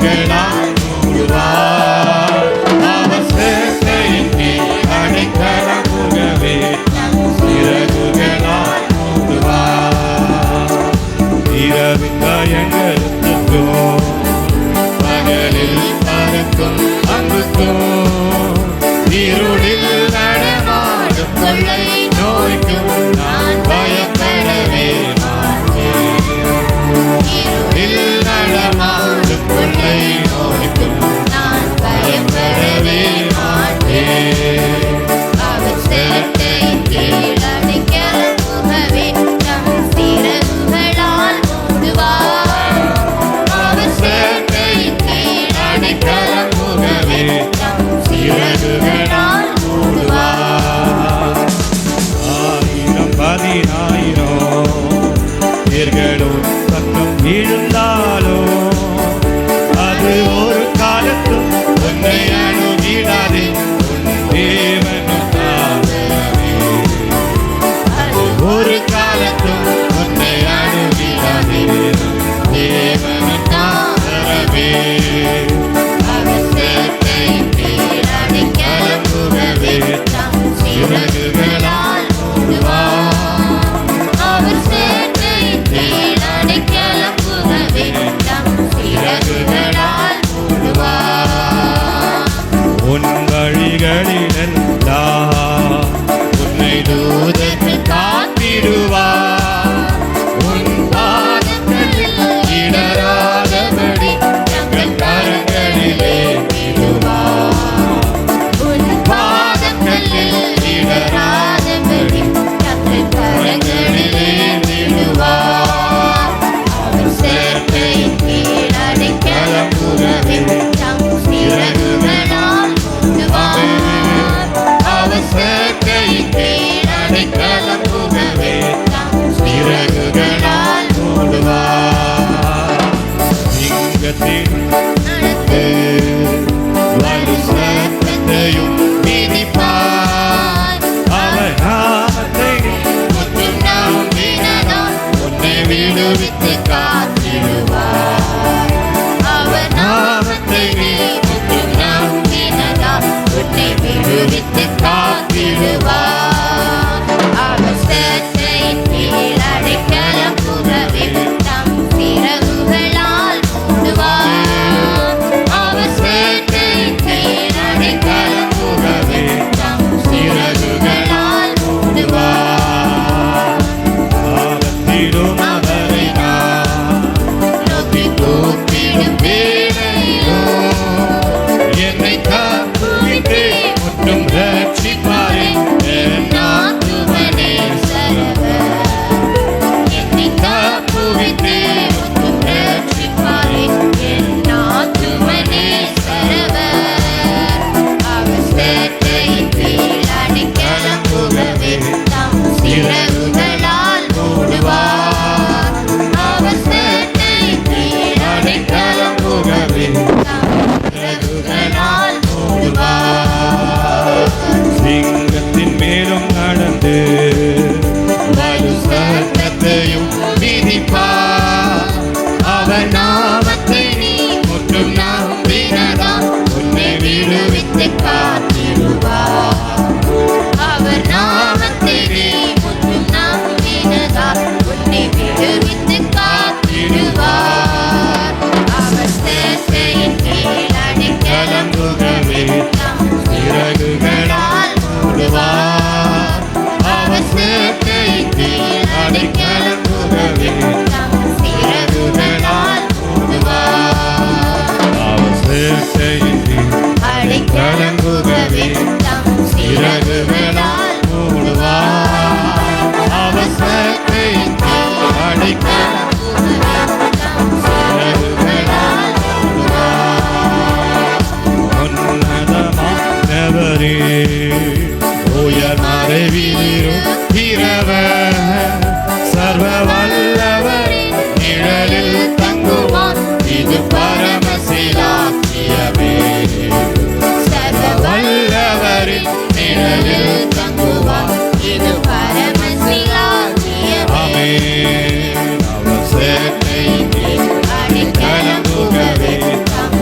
சிறகுகளால் மூடுவார். அவர் சேட்டையின் கீழ் அடைக்கலம் புகவே சிறகுகளால் மூடுவார். இரவின் பயங்களுக்கும் பகலில் பறக்கும் அம்புக்கும் இருளில் நடமாடும் கொள்ளை நோய்க்கும் நான் பயப்படவே மாட்டேன். இருளில் நடமாடும் கொள்ளை நோய்க்கும் நான் பயப்படவே மாட்டேன். அவர் சேட்டையின் கீழ் அடைக்கலம் புகவே தம் சிறகுகளால் மூடுவார். அவர் சேட்டையின் கீழ் அடைக்கலம் புகவே தம் சிறகுகளால் மூடுவார். 10,000 பேர்களும் பக்கம் விழுந்தாலும் அது ஒரு காலத்தும் உன்னை அணுகிடாதே. உன் தேவனும் ஆதரவே. அது ஒரு காலத்தும் உன்னை அணுகிடாதே. தேவனும் ஆதரவே. அவர் சேட்டையின் கீழ் அடைக்கலம் புகவே தம் சிறகுகளால் மூடுவார். அவர் சேட்டையின் கீழ் அடைக்கலம் புகவே தம் சிறகுகளால் மூடுவார். உன் வழிகளிலெல்லாம் உன்னை தூதர்கள் காத்திடுவார். உன் பாதங்களில் இடராதபடி தங்கள் கரங்களிலே விடுவார். உன் பாதங்களில் இடராதபடி தங்கள் கரங்களிலே விடுவார். அவர் சேட்டையின் கீழ் அடைக்கலம் புகவே தம் சிறகுகளால் மூடுவார். அவர் சேட்டையின் கீழ் அடைக்கலம் புகவே தம் சிறகுகளால் மூடுவார். சிங்கத்தின் நடந்து வலு சத்தத்தையும் மிதிப்பார். அவர் நாமத்தை முற்றும் நம்பினதால் உன்னை விடுவித்து காத்திடுவார். அவர் நாமத்தை முற்றும் நம்பினதால் உன்னை விடுவித்து காத்திடுவார். அவர் சேட்டையின் கீழ் அடைக்கலம் புகவே தம் சிறகுகளால் மூடுவார். அவர் சேட்டையின் கீழ் அடைக்கலம் புகவே தம் சிறகுகளால் மூடுவார். ஆபத்திலும் அவரை நான் நோக்கி கூப்பிடும் வேளையிலும் என்னை காத்துவிட்டு முற்றும் ரட்சிப்பாரே என் ஆத்துமனே சரவர். என்னை காத்துவிட்டு முற்றும் ரட்சிப்பாரே என் ஆத்துமனே சரவர். அவர் சேட்டையின் கீழ் அடைக்கலம் புகவே தம் சிறகுகளால் மூடுவார். அவர் சேட்டையின் கீழ் அடைக்கலம் புகவே தம் சிறகுகளால் மூடுவார். சிங்கத்தின் மேலும் நடந்து வலு சத்தத்தையும் மிதிப்பார். அவர் நாமத்தை நீ முற்றும் நம்பினதால் உன்னை விடுவித்து காத்திடுவார். அவர் நாமத்தை நீ முற்றும் நம்பினதால் உன்னை விடுவித்து காத்திடுவார். அவர் சேட்டையின் கீழ் அடைக்கலம் புகவே தம் சிறகுகளால் மூடுவார். அவர் சேட்டையின் கீழ் அடைக்கலம் புகவே தம் சிறகுகளால் மூடுவார். அவர் சேட்டையின் கீழ் அடைக்கலம் புகவே தம் சிறகுகளால் மூடுவார். அவர் சேட்டையின் கீழ் அடைக்கலம் புகவே தம் சிறகுகளால் மூடுவார். உன்னதமானவரே உயர் மறைவிலிருக்கிறவர் சர்வ வல்லவரின் நிழலில் தங்குவான். இது பரமசிலாக்கியமே. சர்வ வல்லவரின் நிழலில் தங்குவான். இது பரமசிலாக்கியமே. ஆமென். அவர் சேட்டையின் கீழ் அடைக்கலம் புகவே தம்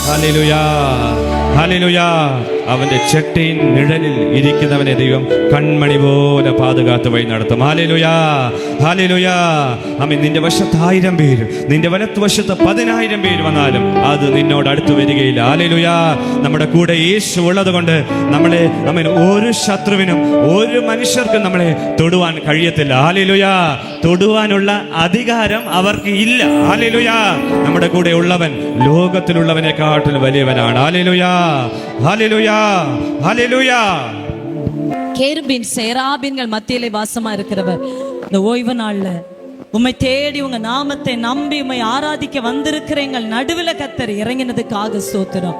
ഹല്ലേലൂയ, ഹല്ലേലൂയ. അവന്റെ ചെട്ടിൻ നിഴലിൽ ഇരിക്കുന്നവനെ ദൈവം കൺമണി പോലെ പാതുകാത്ത് വഴി നടത്തും. Hallelujah, hallelujah. ആമേൻ. നിന്റെ വശത്ത് 1000 പേര്, നിന്റെ വലത്ത് വശത്ത് 10,000 പേര് വന്നാലും അത് നിന്നോട് അടുത്ത് വരികയില്ല. ഹല്ലേലൂയ. നമ്മുടെ കൂടെ യേശു ഉള്ളത് കൊണ്ട് നമ്മളെ ആമേൻ ഒരു ശത്രുവിനും ഒരു മനുഷ്യർക്കും നമ്മളെ തൊടുവാൻ കഴിയത്തില്ല. ഹല്ലേലൂയ. തൊടുവാനുള്ള അധികാരം അവർക്ക് ഇല്ല. ഹല്ലേലൂയ. നമ്മുടെ കൂടെ ഉള്ളവൻ ലോകത്തിലുള്ളവനെക്കാട്ടിൽ വലിയവനാണ്. ഹല്ലേലൂയ, ഹല്ലേലൂയ, ஹல்லேலூயா. கேருபீன் சேராபீன்கள் மத்தியிலே வாசமா இருக்கிறவர் இந்த ஓய்வு நாள்ல உம்மை தேடி உங்க நாமத்தை நம்பி உம்மை ஆராதிக்க வந்திருக்கிற எங்கள் நடுவில் கர்த்தர் இறங்கினதுக்காக ஸ்தோத்திரம்.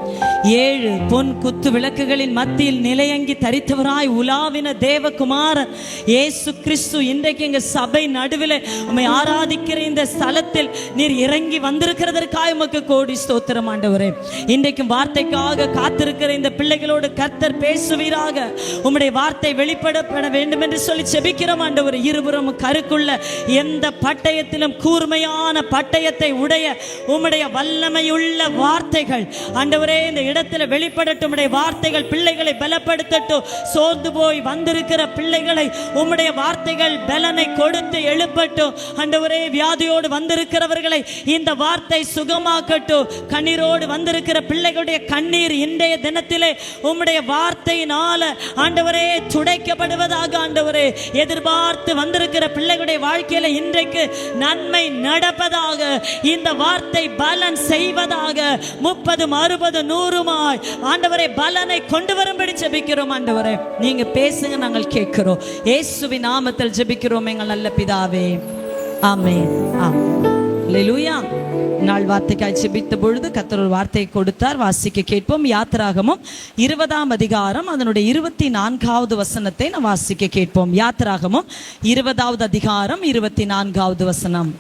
7 பொன் குத்து விளக்குகளின் மத்தியில் நிலையங்கி தரித்தவராய் உலாவின தேவகுமாரன் இயேசு கிறிஸ்து இன்றைக்கு எங்க சபை நடுவில் உம்மை ஆராதிக்கிற இந்த ஸ்தலத்தில் நீர் இறங்கி வந்திருக்கிறதற்காக உமக்கு கோடி ஸ்தோத்திரம் ஆண்டவரே. இன்றைக்கும் வார்த்தைக்காக காத்திருக்கிற இந்த பிள்ளைகளோடு கர்த்தர் பேசுவீராக. உம்முடைய வார்த்தை வெளிப்படப்பட வேண்டும் என்று சொல்லி செபிக்கிறோம் ஆண்டவரே. இருபுறம் கருக்குள்ள எந்த பட்டயத்திலும் கூர்மையான பட்டயத்தை உடைய உம்முடைய வல்லமையுள்ள வார்த்தைகள் ஆண்டவரே இந்த இடத்துல வெளிப்படட்டும். உம்முடைய வார்த்தைகள் பிள்ளைகளை பலப்படுத்தட்டும். சோர்ந்து போய் வந்திருக்கிற பிள்ளைகளை உம்முடைய வார்த்தைகள் பலனை கொடுத்து எழுப்பட்டும். ஆண்டவரே வியாதியோடு வந்திருக்கிறவர்களை இந்த வார்த்தை சுகமாக்கட்டும். கண்ணீரோடு வந்திருக்கிற பிள்ளைகளுடைய கண்ணீர் இன்றைய தினத்திலே உம்முடைய வார்த்தையினால ஆண்டவரே துடைக்கப்படுவதாக. ஆண்டவரே எதிர்பார்த்து வந்திருக்கிற பிள்ளைகளுடைய வாழ்க்கையில இன்றைக்கு நன்மை நடப்பதாக. இந்த வார்த்தை பலன் செய்வதாக. 30, 60, 100 ஆண்டவரே பலனை கொண்டு வரும்படி ஜெபிக்கிறோம். ஆண்டவரே நீங்க பேசுங்க, நாங்கள் கேட்கிறோம். இயேசுவின் நாமத்தில் ஜெபிக்கிறோம் எங்கள் நல்ல பிதாவே, ஆமென். ஹல்லேலூயா. நாள் வார்த்தைக்காய் ஜெபித்த பொழுது கர்த்தர் ஒரு வார்த்தையை கொடுத்தார். வாசிக்க கேட்போம். யாத்திராகமம் 20ஆம் அதிகாரம் அதனுடைய 24வது வசனத்தை நாம் வாசிக்க கேட்போம். யாத்திராகமம் 20வது அதிகாரம் 24வது வசனம்.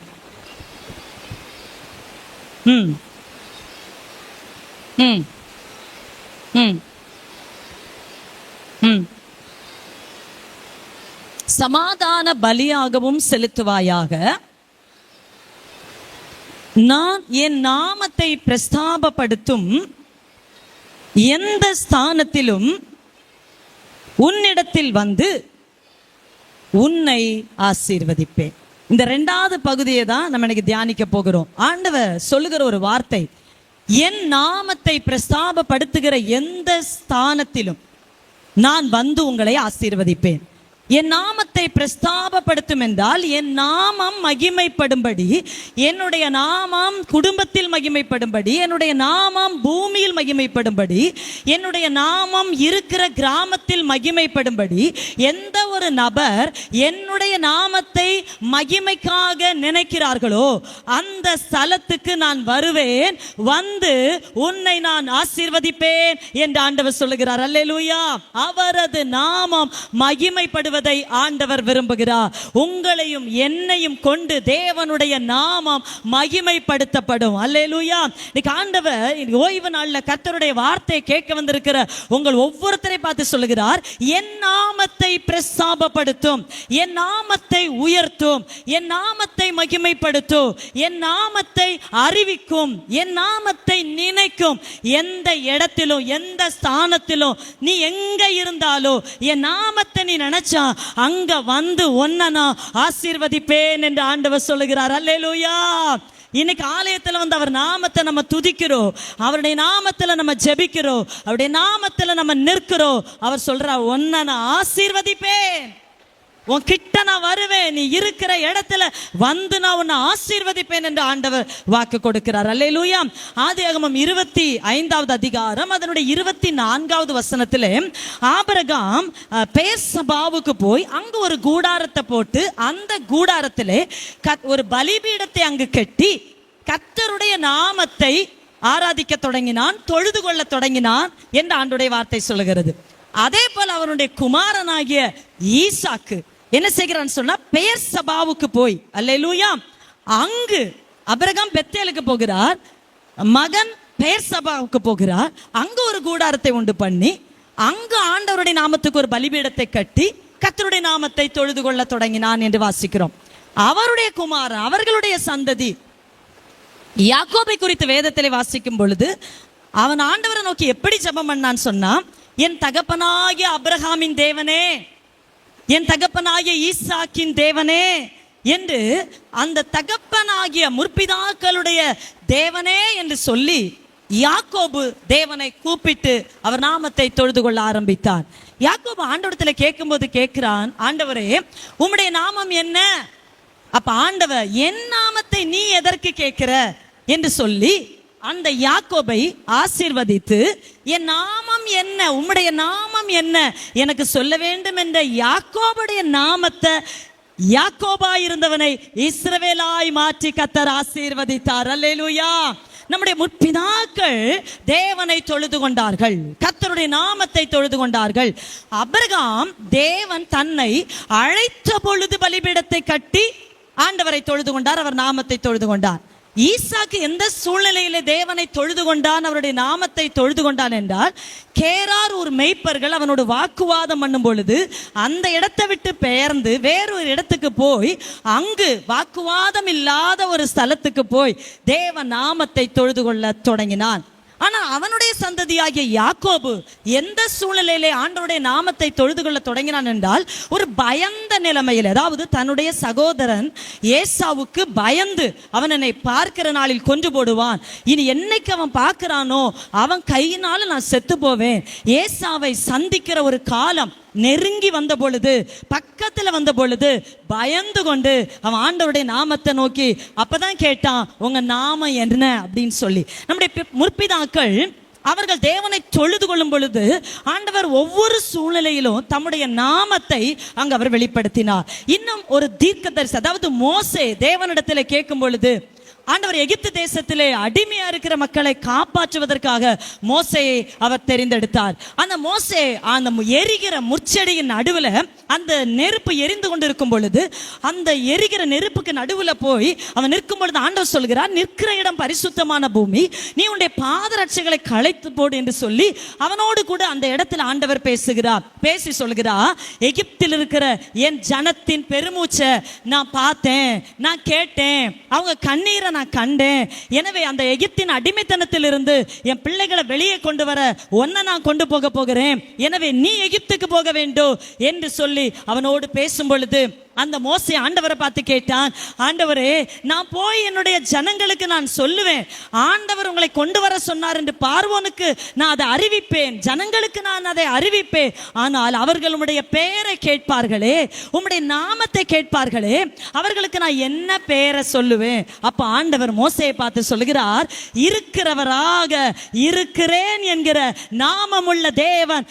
சமாதான பலியாகவும் செலுத்துவாயாக. நான் என் நாமத்தை பிரஸ்தாபப்படுத்தும் எந்த ஸ்தானத்திலும் உன்னிடத்தில் வந்து உன்னை ஆசீர்வதிப்பேன். இந்த 2வது பகுதியை தான் நம்ம இன்னைக்கு தியானிக்க போகிறோம். ஆண்டவர் சொல்லுகிற ஒரு வார்த்தை, என் நாமத்தை பிரஸ்தாபப்படுத்துகிற எந்த ஸ்தானத்திலும் நான் வந்து உங்களை ஆசீர்வதிப்பேன். என் நாமத்தை பிரஸ்தாபப்படுத்தும் என்றால் என் நாமம் மகிமைப்படும்படி, என்னுடைய நாமம் குடும்பத்தில் மகிமைப்படும்படி, என்னுடைய நாமம் பூமியில் மகிமைப்படும்படி, என்னுடைய நாமம் இருக்கிற கிராமத்தில் மகிமைப்படும்படி எந்த ஒரு நபர் என்னுடைய நாமத்தை மகிமைக்காக நினைக்கிறார்களோ அந்த ஸ்தலத்துக்கு நான் வருவேன், வந்து உன்னை நான் ஆசீர்வதிப்பேன் என்று ஆண்டவர் சொல்லுகிறார். அல்லேலூயா. அவரது நாமம் மகிமைப்படுவது ஆண்டவர் விரும்புகிறார். உங்களையும் என்னையும் கொண்டு தேவனுடைய நாமம் மகிமைப்படுத்தப்படும். அல்லேலூயா. இன்னைக்கு ஆண்டவர் ஓய்வு நாள்ல கர்த்தருடைய வார்த்தையை கேட்க வந்திருக்கிற உங்கள் ஒவ்வொருத்தரை பார்த்து சொல்லுகிறார், என் நாமத்தை பிரஸ்தாபப்படுத்தும், என் நாமத்தை உயர்த்தும், என் நாமத்தை மகிமைப்படுத்தும், என் நாமத்தை அறிவிக்கும், என் நாமத்தை நினைக்கும். எந்த இடத்திலும் எந்த ஸ்தானத்திலும் நீ எங்க இருந்தாலும் என் நாமத்தை நீ நினைச்சா அங்க வந்து உன்னை நான் ஆசீர்வதிப்பேன் என்று ஆண்டவர் சொல்லுகிறார். அல்லேலூயா. இன்னைக்கு ஆலயத்தில் வந்து அவர் நாமத்தை நம்ம துதிக்கிறோம், அவருடைய நாமத்தில் நம்ம ஜெபிக்கிறோம், அவருடைய நாமத்தில் நம்ம நிற்கிறோம். அவர் சொல்றார், உன்னை நான் ஆசீர்வதிப்பேன், உன் கிட்ட நான் வருவேன், நீ இருக்கிற இடத்துல வந்து நான் உன்னை ஆசீர்வதிப்பேன் என்று ஆண்டவர் வாக்கு கொடுக்கிறார். அல்லேலூயா. ஆதியாகமம் 25வது அதிகாரம் அதனுடைய 24வது வசனத்திலே ஆபிரகாம் பெயர்சபாவுக்கு போய் அங்கு ஒரு கூடாரத்தை போட்டு அந்த கூடாரத்திலே ஒரு பலிபீடத்தை அங்கு கட்டி கர்த்தருடைய நாமத்தை ஆராதிக்க தொடங்கினான், தொழுது கொள்ள தொடங்கினான் என்று ஆண்டவருடைய வார்த்தை சொல்லுகிறது. அதே போல அவனுடைய குமாரனாகிய ஈசாக்கு என்ன செய்கிறான்னு சொன்னா பெயர்சபாவுக்கு போய், அல்லேலூயா, அங்கு ஆபிரகாம் பெத்தேலுக்கு போகிறார், மகன் பெயர்சபாவுக்கு போகிறார், அங்கு ஒரு கூடாரத்தை உண்டு பண்ணி அங்கு ஆண்டவருடைய நாமத்துக்கு ஒரு பலிபீடத்தை கட்டி கர்த்தருடைய நாமத்தை தொழுது கொள்ள தொடங்கினான் என்று வாசிக்கிறோம். அவருடைய குமாரன், அவர்களுடைய சந்ததி யாக்கோபை குறித்து வேதத்திலே வாசிக்கும் பொழுது அவன் ஆண்டவரை நோக்கி எப்படி ஜெபம் பண்ணான்னு சொன்னா, என் தகப்பனாகிய ஆபிரகாமின் தேவனே, என் தகப்பனாகிய ஈசாக்கின் தேவனே என்று அந்த தகப்பனாகிய முற்பிதாக்களுடைய தேவனே என்று சொல்லி யாக்கோபு தேவனை கூப்பிட்டு அவர் நாமத்தை தொழுது கொள்ள ஆரம்பித்தார். யாக்கோபு ஆண்டவரத்துல கேட்கும்போது கேட்கிறான், ஆண்டவரே உம்முடைய நாமம் என்ன? அப்ப ஆண்டவர், என் நாமத்தை நீ எதற்கு கேட்கிற என்று சொல்லி அந்த யாக்கோபை ஆசீர்வதித்து, என் நாமம் என்ன, உம்முடைய நாமம் என்ன எனக்கு சொல்ல வேண்டும் என்ற யாக்கோபுடைய நாமத்தை யாக்கோபாய் இருந்தவனை இஸ்ரவேலாய் மாற்றி கர்த்தர் ஆசீர்வதித்தார். அல்லேலூயா. நம்முடைய முற்பிதாக்கள் தேவனை தொழுது கொண்டார்கள், கர்த்தருடைய நாமத்தை தொழுது கொண்டார்கள். ஆபிரகாம் தேவன் தன்னை அழைத்த பொழுது பலிபீடத்தை கட்டி ஆண்டவரை தொழுது கொண்டார், அவர் நாமத்தை தொழுது கொண்டார். ஈசாக்கு எந்த சூழ்நிலையிலே தேவனை தொழுது கொண்டான், அவருடைய நாமத்தை தொழுது கொண்டான் என்றால், கேரார் ஒரு மெய்ப்பர்கள் அவனோட வாக்குவாதம் பண்ணும் பொழுது அந்த இடத்தை விட்டு பெயர்ந்து வேறொரு இடத்துக்கு போய் அங்கு வாக்குவாதம் இல்லாத ஒரு ஸ்தலத்துக்கு போய் தேவ நாமத்தை தொழுது கொள்ள தொடங்கினான். ஆனா அவனுடைய சந்ததியாகிய யாக்கோபு எந்த சூழ்நிலையிலே ஆண்டவருடைய நாமத்தை தொழுது கொள்ள தொடங்கினான் என்றால், ஒரு பயந்த நிலைமையில், அதாவது தன்னுடைய சகோதரன் ஏசாவுக்கு பயந்து அவன் என்னை பார்க்கிற நாளில் கொன்று போடுவான், இனி என்னைக்கு அவன் பார்க்கிறானோ அவன் கையினால நான் செத்து போவேன், ஏசாவை சந்திக்கிற ஒரு காலம் நெருங்கி வந்த பொழுது, பக்கத்துல வந்த பொழுது பயந்து கொண்டு அவன் ஆண்டவருடைய நாமத்தை நோக்கி அப்பதான் கேட்டான், உங்க நாமம் என்ன அப்படின்னு சொல்லி. நம்முடைய முற்பிதாக்கள் அவர்கள் தேவனை தொழுது கொள்ளும் பொழுது ஆண்டவர் ஒவ்வொரு சூழ்நிலையிலும் தம்முடைய நாமத்தை அங்கு அவர் வெளிப்படுத்தினார். இன்னும் ஒரு தீர்க்கதரிசி, அதாவது மோசே தேவனிடத்தில் கேட்கும் பொழுது, ஆண்டவர் எகிப்து தேசத்திலே அடிமையா இருக்கிற மக்களை காப்பாற்றுவதற்காக மோசேயை அவர் தெரிந்தெடுத்தார். அந்த மோசே அந்த எரிகிற முச்செடியின் நடுவில் அந்த நெருப்பு எரிந்து கொண்டிருக்கும் பொழுது, அந்த எரிகிற நெருப்புக்கு நடுவில் போய் அவன் நிற்கும் பொழுது ஆண்டவர் சொல்கிறார், நிற்கிற இடம் பரிசுத்தமான பூமி, நீ உன்னுடைய பாதரட்சைகளை களைத்து போடு என்று சொல்லி அவனோடு கூட அந்த இடத்துல ஆண்டவர் பேசுகிறார். பேசி சொல்கிறார், எகிப்தில் இருக்கிற என் ஜனத்தின் பெருமூச்சை நான் பார்த்தேன், நான் கேட்டேன், அவங்க கண்ணீரை நான் கண்டேன். எனவே அந்த எகிப்தின் அடிமைத்தனத்தில் இருந்து என் பிள்ளைகளை வெளியே கொண்டு வர ஒன்ன நான் கொண்டு போக போகிறேன், எனவே நீ எகிப்துக்கு போக வேண்டும் என்று சொல்லி அவனோடு பேசும் பொழுது அந்த மோசே ஆண்டவரை பார்த்து கேட்டான், ஆண்டவரே நான் போய் என்னுடைய ஜனங்களுக்கு நான் சொல்லுவேன், ஆண்டவர் உங்களை கொண்டு வர சொன்னார் என்று பார்வோனுக்கு நான் அதை அறிவிப்பேன், ஜனங்களுக்கு நான் அதை அறிவிப்பேன், ஆனால் அவர்கள் உம்முடைய பெயரை கேட்பார்களே, உம்முடைய நாமத்தை கேட்பார்களே, அவர்களுக்கு நான் என்ன பெயரை சொல்லுவேன்? அப்ப ஆண்டவர் மோசேயை பார்த்து சொல்கிறார், இருக்கிறவராக இருக்கிறேன் என்கிற நாமமுள்ள தேவன்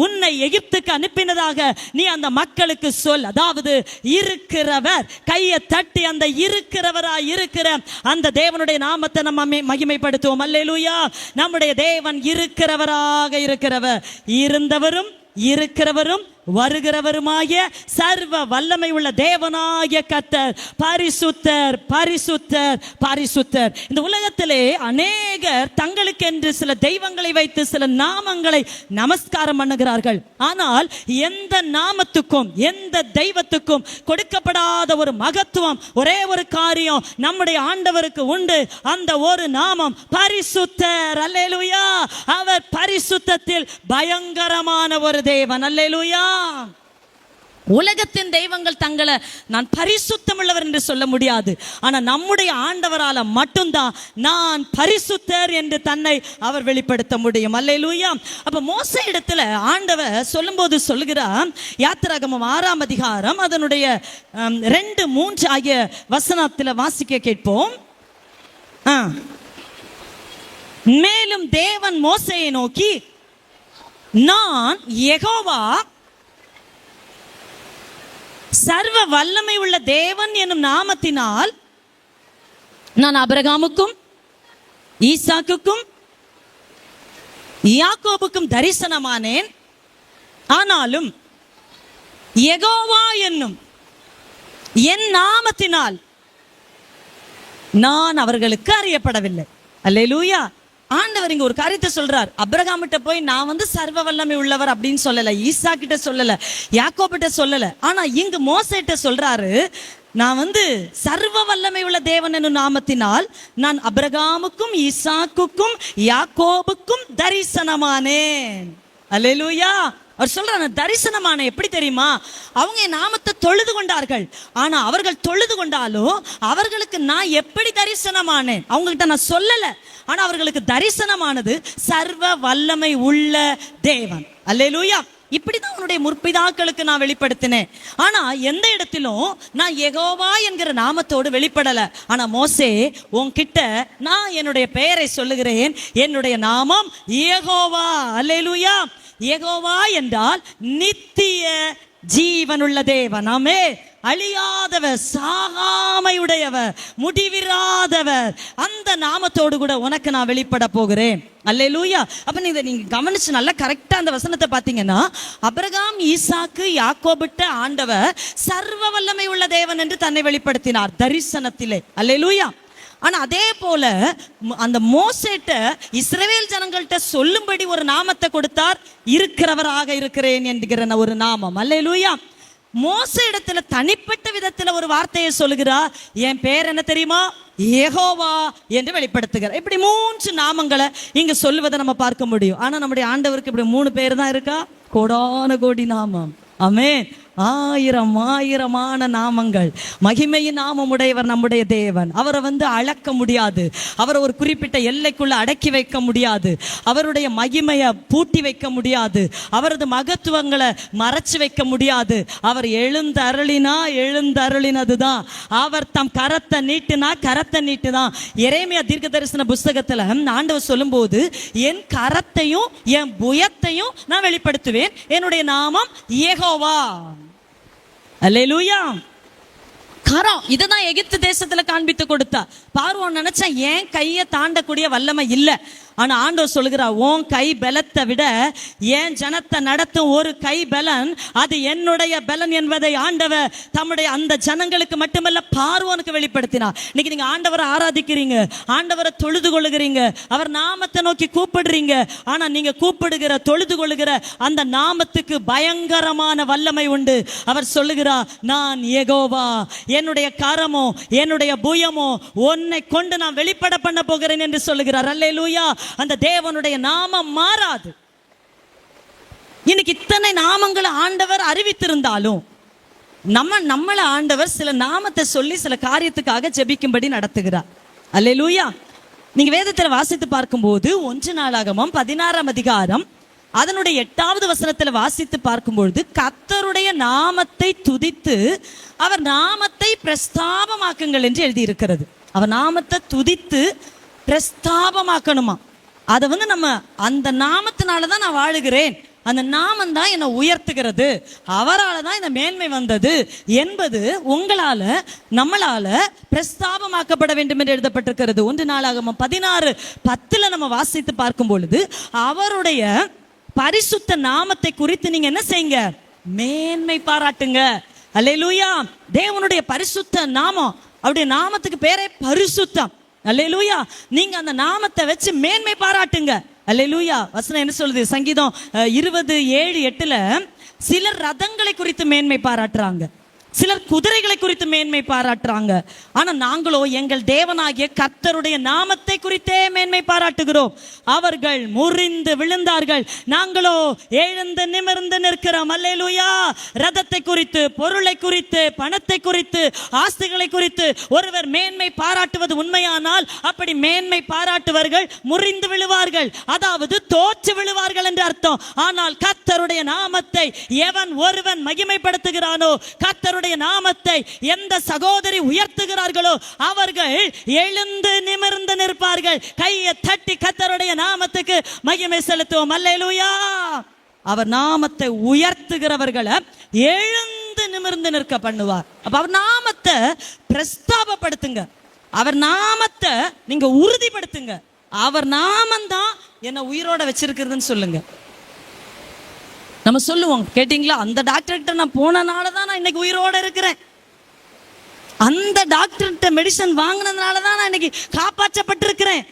உன்னை எகிப்துக்கு அனுப்பினதாக நீ அந்த மக்களுக்கு சொல். அதாவது இருக்கிறவர், கையை தட்டி அந்த இருக்கிறவராய் இருக்கிற அந்த தேவனுடைய நாமத்தை நம்ம மகிமைப்படுத்துவோம். அல்லேலூயா. நம்முடைய தேவன் இருக்கிறவராக இருக்கிறவர், இருந்தவரும் இருக்கிறவரும் வருகிறவருமாகிய சர்வ வல்லமை உள்ள தேவனாகிய கர்த்தர் பரிசுத்தர் பரிசுத்தர் பரிசுத்தர். இந்த உலகத்திலே அநேகர் தங்களுக்கென்று சில தெய்வங்களை வைத்து சில நாமங்களை நமஸ்காரம் பண்ணுகிறார்கள். ஆனால் எந்த நாமத்துக்கும் எந்த தெய்வத்துக்கும் கொடுக்கப்படாத ஒரு மகத்துவம், ஒரே ஒரு காரியம் நம்முடைய ஆண்டவருக்கு உண்டு. அந்த ஒரு நாமம் பரிசுத்தர். அல்லேலூயா. அவர் பரிசுத்தத்தில் பயங்கரமான ஒரு தேவன். அல்லேலூயா. உலகத்தின் தெய்வங்கள் தங்களை நான் பரிசுத்தம் உள்ளவர் என்று சொல்ல முடியாது. ஆனா நம்முடைய ஆண்டவரால மட்டும்தான் நான் பரிசுத்தர் என்று தன்னை அவர் வெளிப்படுத்த முடியும். அல்லேலூயா. அப்ப மோசே இடத்துல ஆண்டவர் சொல்லும்போது சொல்லுகிறார், யாத்திராகமம் 6ஆம் அதிகாரம் அதனுடைய 2-3 ஆகிய வசனத்தில் வாசிக்க கேட்போம். மேலும் தேவன் மோசேயை நோக்கி, நான் யெகோவா சர்வ வல்லமை உள்ள தேவன் என்னும் நாமத்தினால் நான் ஆபிரகாமுக்கும் ஈசாக்குக்கும் யாக்கோபுக்கும் தரிசனமானேன். ஆனாலும் யெகோவா என்னும் என் நாமத்தினால் நான் அவர்களுக்கு அறியப்படவில்லை. அல்லேலூயா. ஆண்டவர் இங்க ஒரு காரியத்தை சொல்றார். அபிரகாமிட்ட போய் நான் வந்து சர்வ வல்லமை உள்ளவர் அப்படின்னு சொல்லல, ஈசா கிட்ட சொல்லல, யாக்கோபிட்ட சொல்லல. ஆனா இங்கு மோசேட்ட சொல்றாரு, நான் வந்து சர்வ வல்லமை உள்ள தேவன் என்னும் நாமத்தினால் நான் அபிரகாமுக்கும் ஈசாக்குக்கும் யாக்கோபுக்கும் தரிசனமானேன். அல்லேலூயா. அவர் சொல்றாங்க தரிசனமான. எப்படி தெரியுமா? அவங்க என் நாமத்தை தொழுது கொண்டார்கள். ஆனா அவர்கள் தொழுது கொண்டாலும் அவர்களுக்கு நான் எப்படி தரிசனமானேன் அவங்க கிட்ட நான் சொல்லல. ஆனா அவர்களுக்கு தரிசனமானது சர்வ வல்லமை உள்ள தேவன். அல்லேலூயா. இப்படிதான் அவனுடைய முற்பிதாக்களுக்கு நான் வெளிப்படுத்தினேன். ஆனா எந்த இடத்திலும் நான் யெகோவா என்கிற நாமத்தோடு வெளிப்படல. ஆனா மோசே, உன்கிட்ட நான் என்னுடைய பெயரை சொல்லுகிறேன், என்னுடைய நாமம் யெகோவா. அல்லேலூயா. யெகோவா என்றால் நித்திய ஜீவனுள்ள தேவன். ஆமே. அழியாதவர், சாகாமையுடையவர், முடிவிராதவர். அந்த நாமத்தோடு கூட உனக்கு நான் வெளிப்பட போகிறேன். அல்லேலூயா. அப்ப நீங்க கவனிச்சு நல்லா கரெக்டா அந்த வசனத்தை பாத்தீங்கன்னா, அபிரகாம் ஈசாக்கு யாக்கோபிட்ட ஆண்டவர் சர்வ வல்லமை உள்ள தேவன் என்று தன்னை வெளிப்படுத்தினார் தரிசனத்திலே. அல்லேலூயா. ஆனா அதே போல அந்த மோசேட்ட இஸ்ரவேல் ஜனங்கள்ட்ட சொல்லும்படி ஒரு நாமத்தை கொடுத்தார், இருக்கிறவராக இருக்கிறேன் என்கிற ஒரு நாமம். அல்லேலூயா. மோசே இடத்துல தனிப்பட்ட விதத்துல ஒரு வார்த்தையை சொல்லுகிறார், என் பேர் என்ன தெரியுமா? யெகோவா என்று வெளிப்படுத்துகிறார். இப்படி 3 நாமங்களை இங்க சொல்லுவதை நம்ம பார்க்க முடியும். ஆனா நம்முடைய ஆண்டவருக்கு இப்படி 3 பேர் தான் இருக்கா? கோடான கோடி நாமம். ஆமென். ஆயிரமான நாமங்கள். மகிமையின் நாமம் உடையவர் நம்முடைய தேவன். அவரை வந்து அளக்க முடியாது, அவரை ஒரு குறிப்பிட்ட எல்லைக்குள்ள அடக்கி வைக்க முடியாது, அவருடைய மகிமையை பூட்டி வைக்க முடியாது, அவரது மகத்துவங்களை மறைச்சு வைக்க முடியாது. அவர் எழுந்தருளினதுதான். அவர் தம் கரத்தை நீட்டுதான். எரேமியா தீர்க்க தரிசன புஸ்தகத்துல ஆண்டவர் சொல்லும் போது, என் கரத்தையும் என் புயத்தையும் நான் வெளிப்படுத்துவேன், என்னுடைய நாமம் யெகோவா. அல்லேலூயா. கரம் இதுதான் எகிப்து தேசத்துல காண்பித்து கொடுத்தா. பார்வோன் நினைச்சா என் கையை தாண்டக்கூடிய வல்லமை இல்லை. ஆனா ஆண்டவர் சொல்லுகிறார், உன் கை பலத்தை விட என் ஜனத்தை நடத்தும் ஒரு கை பலன், அது என்னுடைய பலன் என்பதை ஆண்டவர் தம்முடைய அந்த ஜனங்களுக்கு மட்டுமல்ல பார்வோனுக்கு வெளிப்படுத்தினார். இன்னைக்கு நீங்க ஆண்டவரை ஆராதிக்கிறீங்க, ஆண்டவரை தொழுது கொள்ளுகிறீங்க, அவர் நாமத்தை நோக்கி கூப்பிடுறீங்க. ஆனா நீங்க கூப்பிடுகிற தொழுது கொள்ளுகிற அந்த நாமத்துக்கு பயங்கரமான வல்லமை உண்டு. அவர் சொல்லுகிறார், நான் யெகோவா, என்னுடைய கரமோ என்னுடைய புயமோ உன்னை கொண்டு நான் வெளிப்பட பண்ண போகிறேன் என்று சொல்லுகிறார். அல்லேலூயா. அந்த தேவனுடைய நாமம் மாறாது. இன்னைக்கு இத்தனை நாமங்களை ஆண்டவர் அறிவித்திருந்தாலும் நம்மள ஆண்டவர் சில நாமத்தை சொல்லி சில காரியத்துக்காக ஜெபிக்கும்படி நடத்துகிறார். அல்லேலூயா. நீங்க வேதத்தில் வாசித்து பார்க்கும்போது 1 நாளாகமம் 16ஆம் அதிகாரம் அதனுடைய 8வது வசனத்தில் வாசித்து பார்க்கும்பொழுது, கர்த்தருடைய நாமத்தை துதித்து அவர் நாமத்தை பிரஸ்தாபமாக்குங்கள் என்று எழுதியிருக்கிறது. அவர் நாமத்தை துதித்து பிரஸ்தாபமாக்கணுமா? அதை வந்து நம்ம அந்த நாமத்தினால தான் நான் வாழுகிறேன், அந்த நாமம் தான் என்னை உயர்த்துகிறது, அவரால் தான் இந்த மேன்மை வந்தது என்பது உங்களால நம்மளால பிரஸ்தாபமாக்கப்பட வேண்டும் என்று எழுதப்பட்டிருக்கிறது. 1 நாளாகமம் 16:10 நம்ம வாசித்து பார்க்கும் பொழுது, அவருடைய பரிசுத்த நாமத்தை குறித்து நீங்க என்ன செய்யுங்க? மேன்மை பாராட்டுங்க. அல்லேலூயா. தேவனுடைய பரிசுத்த நாமம், அவருடைய நாமத்துக்கு பேரே பரிசுத்தம். அல்லேலூயா. நீங்க அந்த நாமத்தை வச்சு மேன்மை பாராட்டுங்க. அல்லேலூயா. வசனம் என்ன சொல்லுது? சங்கீதம் 27:8 சிலர் ரதங்களை குறித்து மேன்மை பாராட்டுறாங்க, சிலர் குதிரைகளை குறித்து மேன்மை பாராட்டுறாங்க. ஆனா நாங்களோ எங்கள் தேவனாகிய கர்த்தருடைய நாமத்தை குறித்தே மேன்மை பாராட்டுகிறோம். அவர்கள் முறிந்து விழுந்தார்கள், நாங்களோ எழுந்து நிமிர்ந்து நிற்கிறோம். அல்லேலூயா. ரதத்தை குறித்து, பொருளை குறித்து, பணத்தை குறித்து, ஆஸ்திகளை குறித்து ஒருவர் மேன்மை பாராட்டுவது உண்மையானால், அப்படி மேன்மை பாராட்டுவர்கள் முறிந்து விழுவார்கள், அதாவது தோற்று விழுவார்கள் என்று அர்த்தம். ஆனால் கர்த்தருடைய நாமத்தை எவன் ஒருவன் மகிமைப்படுத்துகிறானோ, கர்த்தருடைய நாமத்தை எந்த சகோதரி உயர்த்துகிறார்களோ, அவர்கள் எழுந்து நிமிர்ந்து நிற்பார்கள். கையை தட்டி கர்த்தருடைய நாமத்துக்கு மகிமை செலுத்துவோம். அல்லேலூயா. அவர் நாமத்தை உயர்த்துகிறவர்களை எழுந்து நிமிர்ந்து நிற்க பண்ணுவார். அப்ப அவர் நாமத்தை பிரஸ்தாபப்படுத்துங்க, அவர் நாமத்தை நீங்க உறுதிப்படுத்துங்க. அவர் நாமந்தான் என்ன உயிரோட வச்சிருக்கிறதுன்னு சொல்லுங்க. நம்ம சொல்லுவோம், கேட்டீங்களா, அந்த டாக்டர்கிட்ட நான் போனனால தான் நான் இன்னைக்கு உயிரோட இருக்கிறேன், அந்த டாக்டர்கிட்ட மெடிசன் வாங்கினதுனால தான் நான் இன்னைக்கு காப்பாற்றப்பட்டிருக்கிறேன்.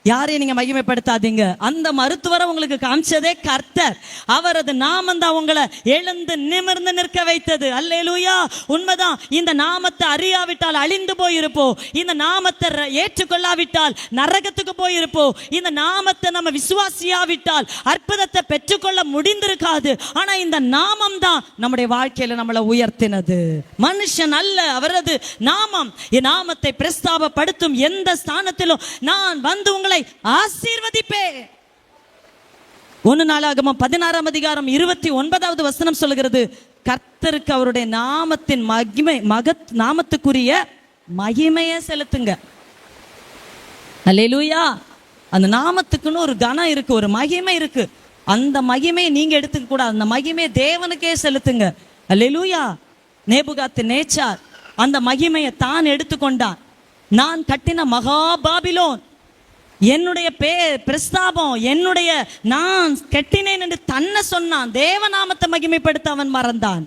யாரையும் நீங்க மகிமைப்படுத்தாதீங்க. அந்த மருத்துவரை உங்களுக்கு காமிச்சதே கர்த்தர். அவரது நாமம் தான் உங்களை எழுந்து நிமிர்ந்து நிற்க வைத்தது. அல்லேலூயா. உண்மைதான். இந்த நாமத்தை அறியாவிட்டால் அழிந்து போயிருப்போம். இந்த நாமத்தை ஏற்றுக்கொள்ளாவிட்டால் நரகத்துக்கு போயிருப்போம். இந்த நாமத்தை நம்ம விசுவாசியாவிட்டால் அற்புதத்தை பெற்றுக்கொள்ள முடிந்திருக்காது. ஆனா இந்த நாமம் தான் நம்முடைய வாழ்க்கையில நம்மளை உயர்த்தினது. மனுஷன் அல்ல, அவரது நாமம். என் நாமத்தை பிரஸ்தாபப்படுத்தும் எந்த ஸ்தானத்திலும் நான் வந்து உங்களை ஆசீர்வதிப்பேன். 1 நாளாகமம் 16ஆம் அதிகாரம் 29வது வசனம் சொல்லுகிறது, கர்த்தருக்கு அவருடைய நாமத்தின் நாமத்துக்குரிய மகிமையை செலுத்துங்க. அல்லேலூயா. அந்த நாமத்துக்குன்னு ஒரு கனம் இருக்கு, ஒரு மகிமை இருக்கு. அந்த மகிமையை நீங்க எடுத்துக்க கூடாது. அந்த மகிமையை தேவனுக்கே செலுத்துங்க. அல்லேலூயா. நேபுகாத்நேச்சார் அந்த மகிமையை தான் எடுத்துக்கொண்டான். நான் கட்டின மகா பாபிலோன், என்னுடைய பிரஸ்தாபம், என்னுடைய நான் கட்டினேன் என்று தன்னை சொன்னான். தேவநாமத்தை மகிமைப்படுத்த அவன் மறந்தான்.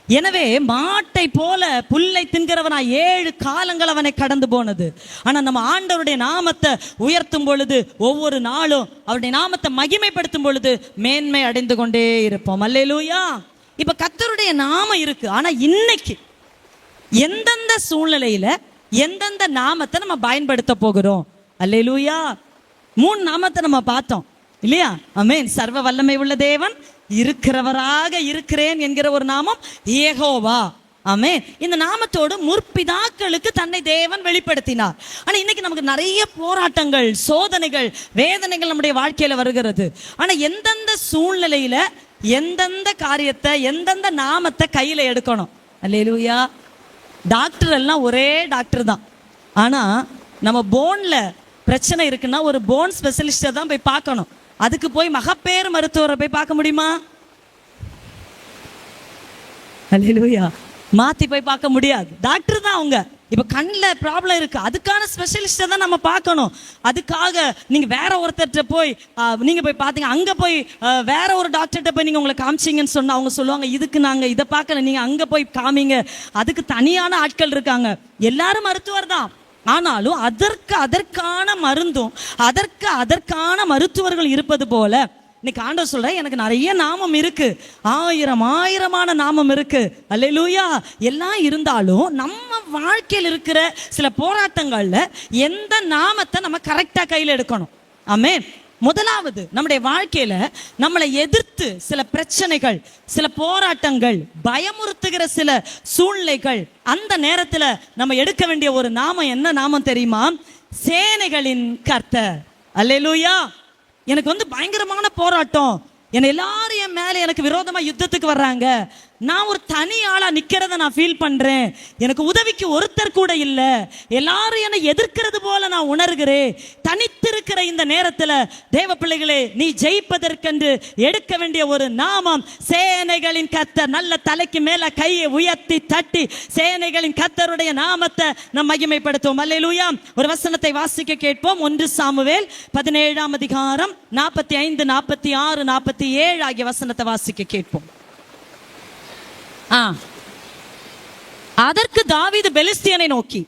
எனவே மாட்டை போல புல்லை தின்கிறவனா 7 காலங்கள் அவனை கடந்து போனது. ஆனா நம்ம ஆண்டவருடைய நாமத்தை உயர்த்தும் பொழுது, ஒவ்வொரு நாளும் அவருடைய நாமத்தை மகிமைப்படுத்தும் பொழுது மேன்மை அடைந்து கொண்டே இருப்போம். அல்லேலூயா. இப்ப கர்த்தருடைய நாமம் இருக்கு. ஆனா இன்னைக்கு எந்தெந்த சூழ்நிலையில எந்தெந்த நாமத்தை நம்ம பயன்படுத்த போகிறோம்? அல்லேலூயா. 3 நாமத்தை நம்ம பார்த்தோம் இல்லையா? ஆமென். சர்வ வல்லமை உள்ள தேவன், இருக்கிறவராக இருக்கிறேன் என்கிற ஒரு நாமம் யெகோவா. ஆமென். இந்த நாமத்தோடு முற்பிதாக்களுக்கு தன்னை தேவன் வெளிப்படுத்தினார். ஆனா இன்னைக்கு நமக்கு நிறைய போராட்டங்கள், சோதனைகள், வேதனைகள் நம்முடைய வாழ்க்கையில வருகிறது. ஆனா எந்தெந்த சூழ்நிலையில எந்தெந்த காரியத்தை, எந்தெந்த நாமத்தை கையில எடுக்கணும்? அல்லேலூயா. டாக்டர் எல்லாம் ஒரே டாக்டர் தான். ஆனா நம்ம போன்ல பிரச்சனை இருக்குன்னா ஒரு போன் ஸ்பெஷலிஸ்டை தான் போய் பார்க்கணும். அதுக்கு போய் மகப்பேறு மருத்துவரை போய் பார்க்க முடியுமா? அல்லேலூயா. மாத்தி போய் பார்க்க முடியாது. டாக்டர் தான் அவங்க. இப்ப கண்ணில் ப்ராப்ளம் இருக்கு, அதுக்கான ஸ்பெஷலிஸ்டை தான் நம்ம பார்க்கணும். அதுக்காக நீங்க வேற ஒருத்தர்கிட்ட போய் நீங்க போய் பார்த்தீங்க, அங்க போய் வேற ஒரு டாக்டர்கிட்ட போய் நீங்க உங்களை காமிச்சிங்கன்னு சொன்னா அவங்க சொல்லுவாங்க, இதுக்கு நாங்க இதை பார்க்கல, நீங்க அங்க போய் காமிங்க, அதுக்கு தனியான ஆட்கள் இருக்காங்க. எல்லாரும் மருத்துவர் தான். ஆனாலும் அதற்கான மருந்தும் அதற்கான மருத்துவர்கள் இருப்பது போல இன்னைக்கு ஆண்டவர் சொல்ற, எனக்கு நிறைய நாமம் இருக்கு, ஆயிரமான நாமம் இருக்கு. அல்லேலூயா. எல்லாம் இருந்தாலும் நம்ம வாழ்க்கையில் இருக்கிற சில போராட்டங்கள்ல எந்த நாமத்தை நம்ம கரெக்டா கையில் எடுக்கணும்? ஆமென். முதலாவது, நம்முடைய வாழ்க்கையில நம்மளை எதிர்த்து சில பிரச்சனைகள், சில போராட்டங்கள், பயமுறுத்துகிற சில சூழ்நிலைகள், அந்த நேரத்துல நம்ம எடுக்க வேண்டிய ஒரு நாமம் என்ன நாமம் தெரியுமா? சேனைகளின் கர்த்தர். அல்லேலூயா. எனக்கு பயங்கரமான போராட்டம், எல்லாரும் என் மேல எனக்கு விரோதமா யுத்தத்துக்கு வர்றாங்க, நான் ஒரு தனி ஆளா நிக்கிறத நான் ஃபீல் பண்றேன், எனக்கு உதவிக்கு ஒருத்தர் கூட இல்ல, எல்லாரும் என்னை எதிர்க்கிறது போல நான் உணர்கிறேன். தனித்திருக்கிற இந்த நேரத்துல தேவ பிள்ளைகளே, நீ ஜெயிப்பதற்கென்று எடுக்க வேண்டிய ஒரு நாமம் சேனைகளின் கர்த்தர். நல்ல தலைக்கு மேல கையை உயர்த்தி தட்டி சேனைகளின் கர்த்தருடைய நாமத்தை நாம் மகிமைப்படுத்துவோம். அல்லேலூயா. ஒரு வசனத்தை வாசிக்க கேட்போம். 1 சாமுவேல் 17ஆம் அதிகாரம் 45, 46, 47 ஆகிய வசனத்தை வாசிக்க கேட்போம். அதற்கு தாவீது பெலிஸ்தியனை நோக்கி,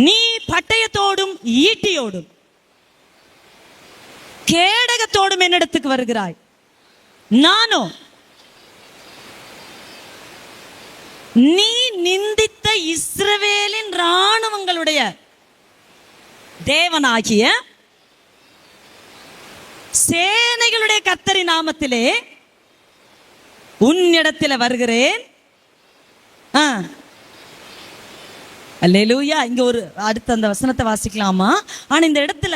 நீ பட்டயத்தோடும் ஈட்டியோடும் கேடகத்தோடும் என்னிடத்துக்கு வருகிறாய், நானோ நீ நிந்தித்த இஸ்ரவேலின் இராணுவங்களுடைய தேவனாகிய சேனைகளுடைய கர்த்தரின் நாமத்திலே உன்னிடத்தில் வருகிறேன். அல்லேலூயா. இங்க ஒரு அடுத்த அந்த வசனத்தை வாசிக்கலாமா? ஆனா இந்த இடத்துல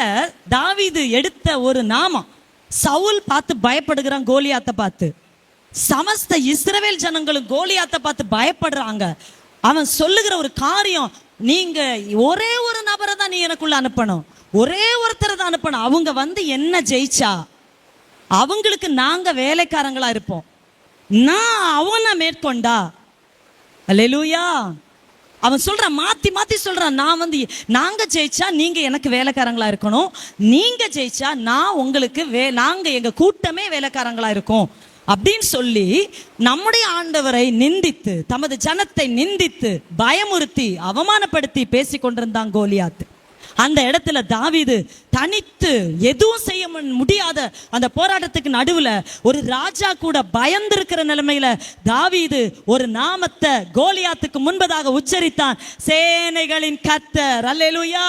தாவீது எடுத்த ஒரு நாமம், சவுல் பார்த்து பயப்படுகிறான் கோலியாத்தை பார்த்து, சமஸ்த இஸ்ரவேல் ஜனங்களும் கோலியாத்தை பார்த்து பயப்படுறாங்க. அவன் சொல்லுகிற ஒரு காரியம், நீங்க ஒரே ஒரு நபரை தான் நீ எனக்குள்ள அனுப்பணும், ஒரே ஒருத்தரை தான் அனுப்பணும், அவங்க என்ன ஜெயிச்சா அவங்களுக்கு நாங்க வேலைக்காரங்களா இருப்போம், நான் அவனை மேற்கொண்டா. அல்லேலூயா. அவன் சொல்றான், மாத்தி மாத்தி சொல்றான், நாங்க ஜெயிச்சா நீங்க எனக்கு வேலைக்காரங்களா இருக்கணும், நீங்க ஜெயிச்சா நான் உங்களுக்கு நாங்க எங்க கூட்டமே வேலைக்காரங்களா இருக்கோம் அப்படின்னு சொல்லி நம்முடைய ஆண்டவரை நிந்தித்து, தமது ஜனத்தை நிந்தித்து, பயமுறுத்தி, அவமானப்படுத்தி பேசி கொண்டிருந்தான் கோலியாத்து. அந்த இடத்துல தாவீது தனித்து எதுவும் செய்ய முடியாத அந்த போராட்டத்துக்கு நடுவுல ஒரு ராஜா கூட பயந்து இருக்கிற நிலைமையில தாவீது ஒரு நாமத்தை கோலியாத்துக்கு முன்பதாக உச்சரித்தான். சேனைகளின் கர்த்தர். அல்லேலூயா.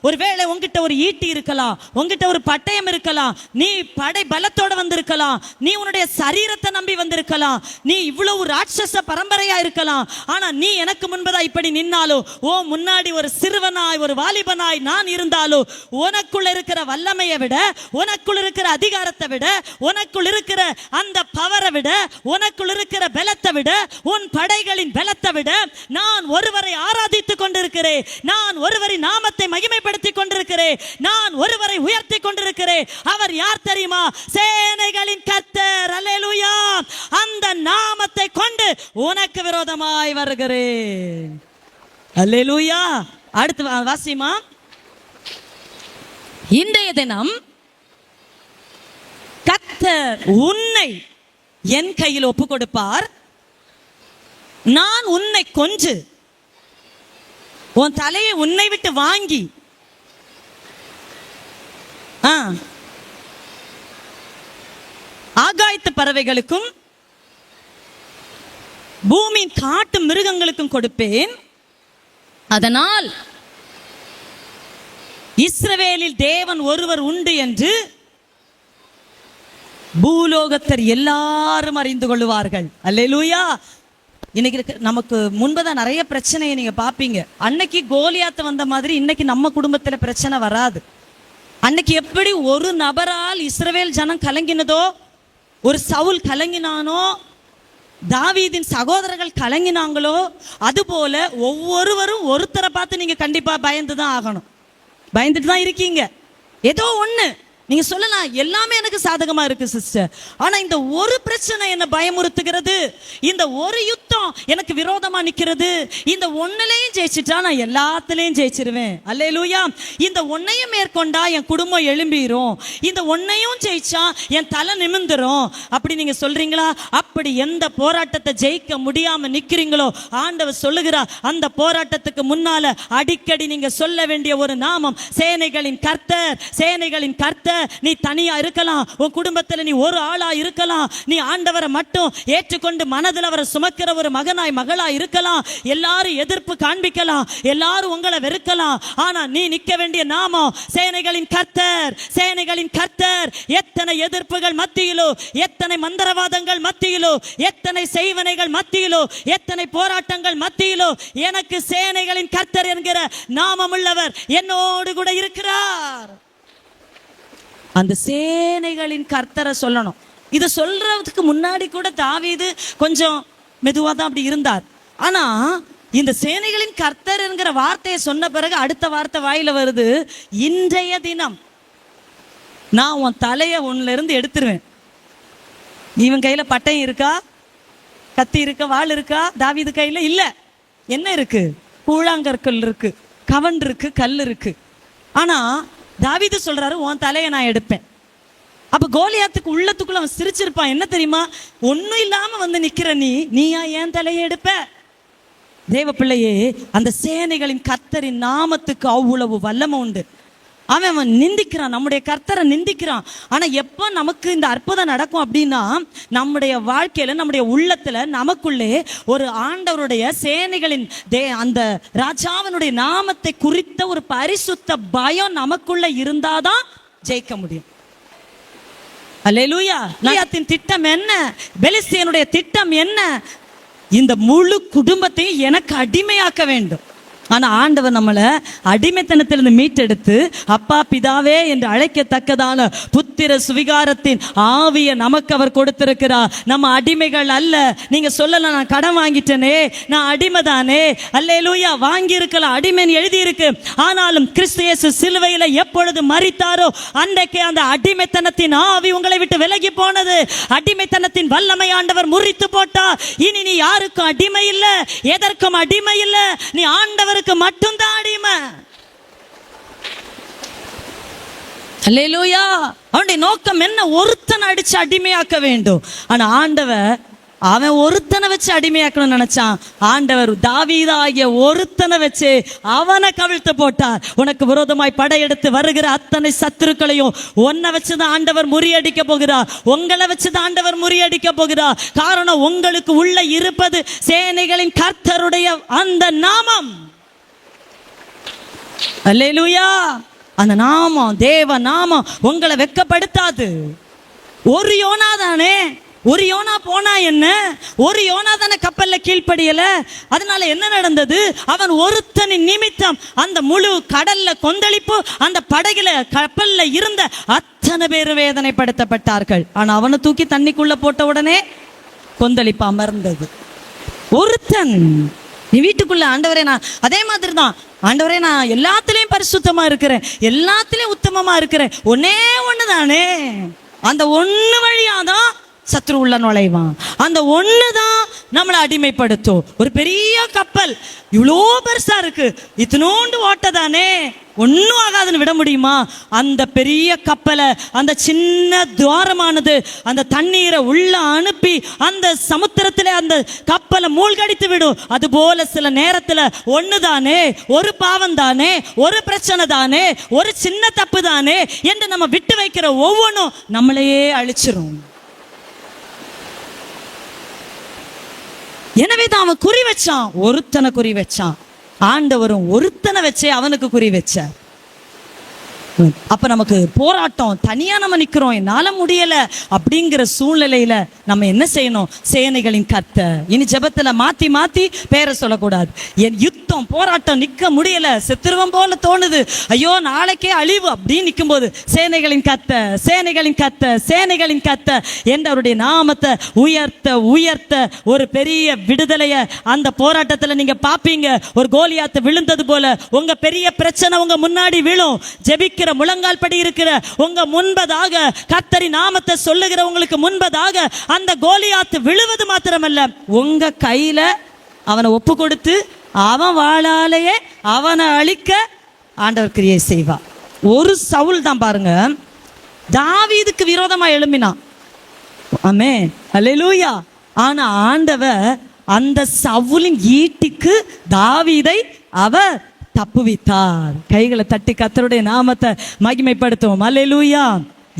ஒருவேளை உங்ககிட்ட ஒரு ஈட்டி இருக்கலாம், உங்ககிட்ட ஒரு பட்டயம் இருக்கலாம், நீ படை பலத்தோட வந்திருக்கலாம், நீ உன்னுடைய சரீரத்தை நம்பி வந்திருக்கலாம், நீ இவ்வளவு ராட்சச பரம்பரையா இருக்கலாம். ஆனா நீ எனக்கு முன்பதா இப்படி நின்னாலோ, ஓ முன்னாடி ஒரு சிறுவனாய் ஒரு வாலிபனாய் நான் இருந்தாலும், உனக்குள்ள இருக்கிற வல்லமையை விட, உனக்குள் இருக்கிற அதிகாரத்தை விட, உனக்குள் இருக்கிற அந்த பவரை விட, உனக்குள் இருக்கிற பலத்தை விட, உன் படைகளின் பலத்தை விட நான் ஒருவரை ஆராதித்துக் கொண்டிருக்கிறேன். நான் ஒருவரை நாமத்தை மகிமைப்படுத்திக் கொண்டிருக்கிறேன். நான் ஒருவரை உயர்த்தி கொண்டிருக்கிறேன். அவர் யார் தெரியுமா? சேனைகளின் கர்த்தர். அல்லேலூயா. அந்த நாமத்தை கொண்டு உனக்கு விரோதமாய் வருகிறேன். அல்லேலூயா. அடுத்து வாசிமா. இன்றைய தினம் கர்த்தர் உன்னை என் கையில் ஒப்பு கொடுப்பார். நான் உன்னை கொன்று உன் தலையை உன்னை விட்டு வாங்கி ஆகாயத்து பறவைகளுக்கும் பூமியின் காட்டு மிருகங்களுக்கும் கொடுப்பேன். அதனால் இஸ்ரவேலில் தேவன் ஒருவர் உண்டு என்று பூலோகத்தர் எல்லாரும் அறிந்து கொள்வார்கள். அல்லேலூயா. இன்னைக்கு நமக்கு முன்பதான் நிறைய பிரச்சனையை நீங்க பாப்பீங்க. அன்னைக்கு கோலியாத்து வந்த மாதிரி இன்னைக்கு நம்ம குடும்பத்துல பிரச்சனை வராது. அன்னைக்கு எப்படி ஒரு நபரால் இஸ்ரவேல் ஜனம் கலங்கினதோ, ஒரு சவுல் கலங்கினானோ, தாவீதின் சகோதரர்கள் கலங்கினாங்களோ, அதுபோல ஒவ்வொருவரும் ஒருத்தரை பார்த்து நீங்க கண்டிப்பா பயந்துதான் ஆகணும். பயந்துட்டு தான் இருக்கீங்க. ஏதோ ஒண்ணு நீங்க சொல்லலாம், எல்லாமே எனக்கு சாதகமா இருக்கு சிஸ்டர், ஆனா இந்த ஒரு பிரச்சனை என்ன பயமுறுத்துகிறது, இந்த ஒரு யுத்தம் எனக்கு விரோதமா நிக்கிறது, இந்த ஒண்ணுலயும் ஜெயிச்சுட்டா நான் எல்லாத்துலயும் ஜெயிச்சிருவேன். அல்லேலூயா. இந்த ஒன்னையும் மேற்கொண்டா என் குடும்பம் எழும்பிரும், இந்த ஒன்னையும் ஜெயிச்சா என் தலை நிமிந்துரும். அப்படி நீங்க சொல்றீங்களா? அப்படி எந்த போராட்டத்தை ஜெயிக்க முடியாம நிக்கிறீங்களோ, ஆண்டவர் சொல்லுகிறார், அந்த போராட்டத்துக்கு முன்னால அடிக்கடி நீங்க சொல்ல வேண்டிய ஒரு நாமம் சேனைகளின் கர்த்தர். சேனைகளின் கர்த்தர். நீ தனியா இருக்கலாம், உன் குடும்பத்தில் நீ ஒரு ஆளா இருக்கலாம், நீ ஆண்டவரை மட்டும் ஏற்றுக்கொண்டு மனதில் அவரை சுமக்கிற ஒரு மகனாய் மகளா இருக்கலாம். எல்லாரும் எதிர்ப்பு காண்பிக்கலாம், எல்லாரும் உங்களை வெறுக்கலாம், ஆனா நீ நிக்க வேண்டிய நாமம் சேனைகளின் கர்த்தர். சேனைகளின் கர்த்தர். எத்தனை எதிர்ப்புகள் மத்தியிலோ, எத்தனை மந்திரவாதங்கள் மத்தியிலோ, எத்தனை செய்வனைகள் மத்தியிலோ, எத்தனை போராட்டங்கள் மத்தியிலோ, எனக்கு சேனைகளின் கர்த்தர் என்கிற நாமம் உள்ளவர் என்னோடு கூட இருக்கிறார். அந்த சேனைகளின் கர்த்தரை சொல்லணும். இதை சொல்றதுக்கு முன்னாடி கூட தாவீது கொஞ்சம் மெதுவா தான் அப்படி இருந்தார். ஆனா இந்த சேனைகளின் கர்த்தர் என்கிற வார்த்தையை சொன்ன பிறகு அடுத்த வார்த்தை வாயில வருது, இன்றைய தினம் நான் உன் தலையை உன்ல இருந்து எடுத்துருவேன். இவன் கையில பட்டயம் இருக்கா, கத்தி இருக்கா, வாள் இருக்கா? தாவீது கையில இல்ல. என்ன இருக்கு? கூழாங்கற்கள் இருக்கு, கவன் இருக்கு, கல் இருக்கு. ஆனா தாவீது சொல்றாரு, உன் தலையை நான் எடுப்பேன். அப்ப கோலியாத்துக்கு உள்ளத்துக்குள்ள அவன் சிரிச்சிருப்பான். என்ன தெரியுமா? ஒன்னும் இல்லாம வந்து நிக்கிற நீயா ஏன் தலையை எடுப்ப? தேவ பிள்ளையே, அந்த சேனைகளின் கர்த்தரின் நாமத்துக்கு அவ்வளவு வல்லமை உண்டு. அவன் நிந்திக்கிறான், நம்முடைய கர்த்தரை நிந்திக்கிறான். ஆனா எப்ப நமக்கு இந்த அற்புதம் நடக்கும் அப்படின்னா, நம்முடைய வாழ்க்கையில, நம்முடைய உள்ளத்துல, நமக்குள்ளே ஒரு ஆண்டவருடைய சேனைகளின் அந்த ராஜாவினுடைய நாமத்தை குறித்த ஒரு பரிசுத்த பயம் நமக்குள்ள இருந்தாதான் ஜெயிக்க முடியும். அல்லேலூயா. கோலியாத்தின் திட்டம் என்ன? பெலிஸ்தியனுடைய திட்டம் என்ன? இந்த முழு குடும்பத்தையும் எனக்கு அடிமையாக்க வேண்டும். ஆனா ஆண்டவர் நம்மளை அடிமைத்தனத்திலிருந்து மீட்டெடுத்து அப்பா பிதாவே என்று அழைக்கத்தக்கதான புத்திர சுவிகாரத்தின் ஆவியை நமக்கு அவர் கொடுத்திருக்கிறார். நம்ம அடிமைகள் அல்ல. நீங்க சொல்லலாம், நான் கடன் வாங்கிட்டேனே, நான் அடிமை தானே. அல்லேலூயா. வாங்கி இருக்கலாம், அடிமைன்னு எழுதி இருக்கு. ஆனாலும் கிறிஸ்து இயேசு சிலுவையில எப்பொழுது மரித்தாரோ அன்றைக்கு அந்த அடிமைத்தனத்தின் ஆவி உங்களை விட்டு விலகி போனது. அடிமைத்தனத்தின் வல்லமை ஆண்டவர் முறித்து போட்டார். இனி நீ யாருக்கும் அடிமை இல்ல, எதற்கும் அடிமை இல்ல, நீ ஆண்டவர் மட்டும்தான் அடிமை. அல்லேலூயா. அவனுடைய நோக்கம் என்ன? ஒருத்தன் அடிச்சு அடிமையாக்க வேண்டும். ஆனா ஆண்டவர் அவன் ஒருத்தனை வச்சு அடிமையாக்கணும்னு நினைச்சான். ஆண்டவர் தாவீதாகிய ஒருத்தனை வச்சு அவனை கவிழ்த்து போட்டார். உனக்கு விரோதமாய் படையெடுத்து வருகிற அத்தனை சத்துருக்களையும் உன்னை வச்சுதான் ஆண்டவர் முறியடிக்க போகிறார். உங்களை வச்சுதான் ஆண்டவர் முறியடிக்க போகிறார். காரணம், உங்களுக்கு உள்ள இருப்பது சேனைகளின் கர்த்தருடைய அந்த நாமம். அல்லேலூயா. அந்த நாமம், தேவ நாமம் உங்களை வெட்கப்படுத்தாது. ஒரு யோனா தானே, ஒரு யோனா போனா என்ன, ஒரு யோனா தானே கப்பல்ல கீழ்ப்படியல. அதனால என்ன நடந்தது? அவன் ஒருத்தனின் நிமித்தம் அந்த முழு கடல்ல கொந்தளிப்பு, அந்த படகுல கப்பல்ல இருந்த அத்தனை பேர் வேதனைப்படுத்தப்பட்டார்கள். ஆனா அவனை தூக்கி தண்ணிக்குள்ள போட்ட உடனே கொந்தளிப்பு அமர்ந்தது. ஒருத்தன். நீ வீட்டுக்குள்ள ஆண்டவரே நான் அதே மாதிரி தான், ஆண்டவரே நான் எல்லாத்துலயும் பரிசுத்தமா இருக்கிறேன், எல்லாத்துலயும் உத்தமமா இருக்கிறேன், ஒன்னே ஒண்ணுதானே, அந்த ஒண்ணு வழியாதான் சத்ரு உள்ள நுழைவான். அந்த ஒண்ணுதான் நம்மளை அடிமைப்படுத்தும். ஒரு பெரிய கப்பல் இவ்வளோ பெருசா இருக்கு, இத்தனோண்டு ஓட்டதானே, ஒன்னும் ஆகாதுன்னு விட முடியுமா? அந்த பெரிய கப்பலை அந்த சின்ன துவாரமானது அந்த தண்ணீரை உள்ள அனுப்பி அந்த சமுத்திரத்துல அந்த கப்பலை மூழ்கடித்து விடும். அதுபோல சில நேரத்துல ஒண்ணுதானே, ஒரு பாவம் தானே, ஒரு பிரச்சனை தானே, ஒரு சின்ன தப்பு தானே என்று நம்ம விட்டு வைக்கிற ஒவ்வொன்றும் நம்மளையே அழிச்சிரும். எனவே தான் அவன் குறி வச்சான், ஒருத்தனை குறி வச்சான். ஆண்டவரும் ஒருத்தனை வச்சே அவனுக்கு குறி வச்சார். அப்ப நமக்கு போராட்டம், தனியா நம்ம நிக்கிறோம், என்னால முடியல அப்படிங்கிற சூழ்நிலையில நம்ம என்ன செய்யணும்? சேனைகளின் கர்த்தர். இனி ஜெபத்துல மாத்தி மாத்தி பேரை சொல்லக்கூடாது. என் யுத்தம், போராட்டம், நிக்க முடியல, செத்துருவம் போல தோணுது, ஐயோ நாளைக்கே அழிவு அப்படின்னு நிற்கும் போது சேனைகளின் கர்த்தர், சேனைகளின் கர்த்தர், சேனைகளின் கர்த்தர் என்றவருடைய நாமத்தை உயர்த்த உயர்த்த ஒரு பெரிய விடுதலைய அந்த போராட்டத்துல நீங்க பாப்பீங்க. ஒரு கோலியாத்து விழுந்தது போல உங்க பெரிய பிரச்சனை உங்க முன்னாடி விழும். ஜெபிக்கிற முழங்கால் படி இருக்கிற உங்க முன்பதாக, கர்த்தரின் நாமத்தை சொல்லுகிற உங்களுக்கு முன்பதாக அந்த கோலியாத்து விழுவது மாத்திரமல்ல, உங்க கையில அவனை ஒப்பு கொடுத்து அவன் வாளாலேயே அவனை அழிக்க ஆண்டவர் கிரியை செய்வார். ஒரு சவுல் தான் பாருங்க, தாவீதுக்கு விரோதமா எழும்பினான். ஆமென், அல்லேலூயா. ஆனா ஆண்டவர் அந்த சவுலின் ஈட்டிக்கு தாவீதை அவர் தப்புவித்தார். கைகளை தட்டி கர்த்தருடைய நாமத்தை மகிமைப்படுத்துவோம். அல்லேலூயா.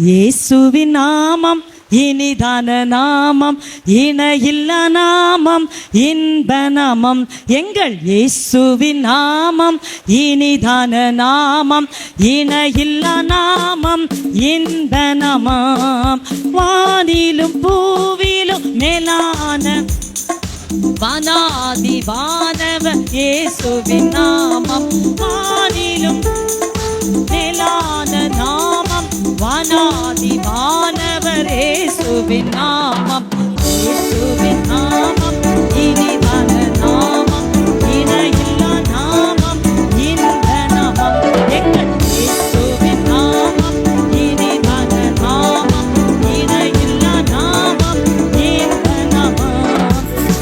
இயேசுவின் நாமம் இனிதான நாமம், இணையில்லா நாமம், இன்ப நாமம். எங்கள் இயேசுவின் நாமம் இனிதான நாமம், இணையில்லா நாமம், இன்ப நாமம். வானிலும் பூவிலும் மேலான வானாதி வானவர் இயேசுவின் நாமம், வானிலும் மேலான நாமம், வானாதி வானவர் இயேசுவின் நாமம், இயேசுவின் நாமம் இனிதான நாமம், இணையில்லா நாமம், இன்ப நாமம். எங்கள் இயேசுவின் நாமம் இனிதான நாமம், இணையில்லா நாமம், இன்ப நாமம்.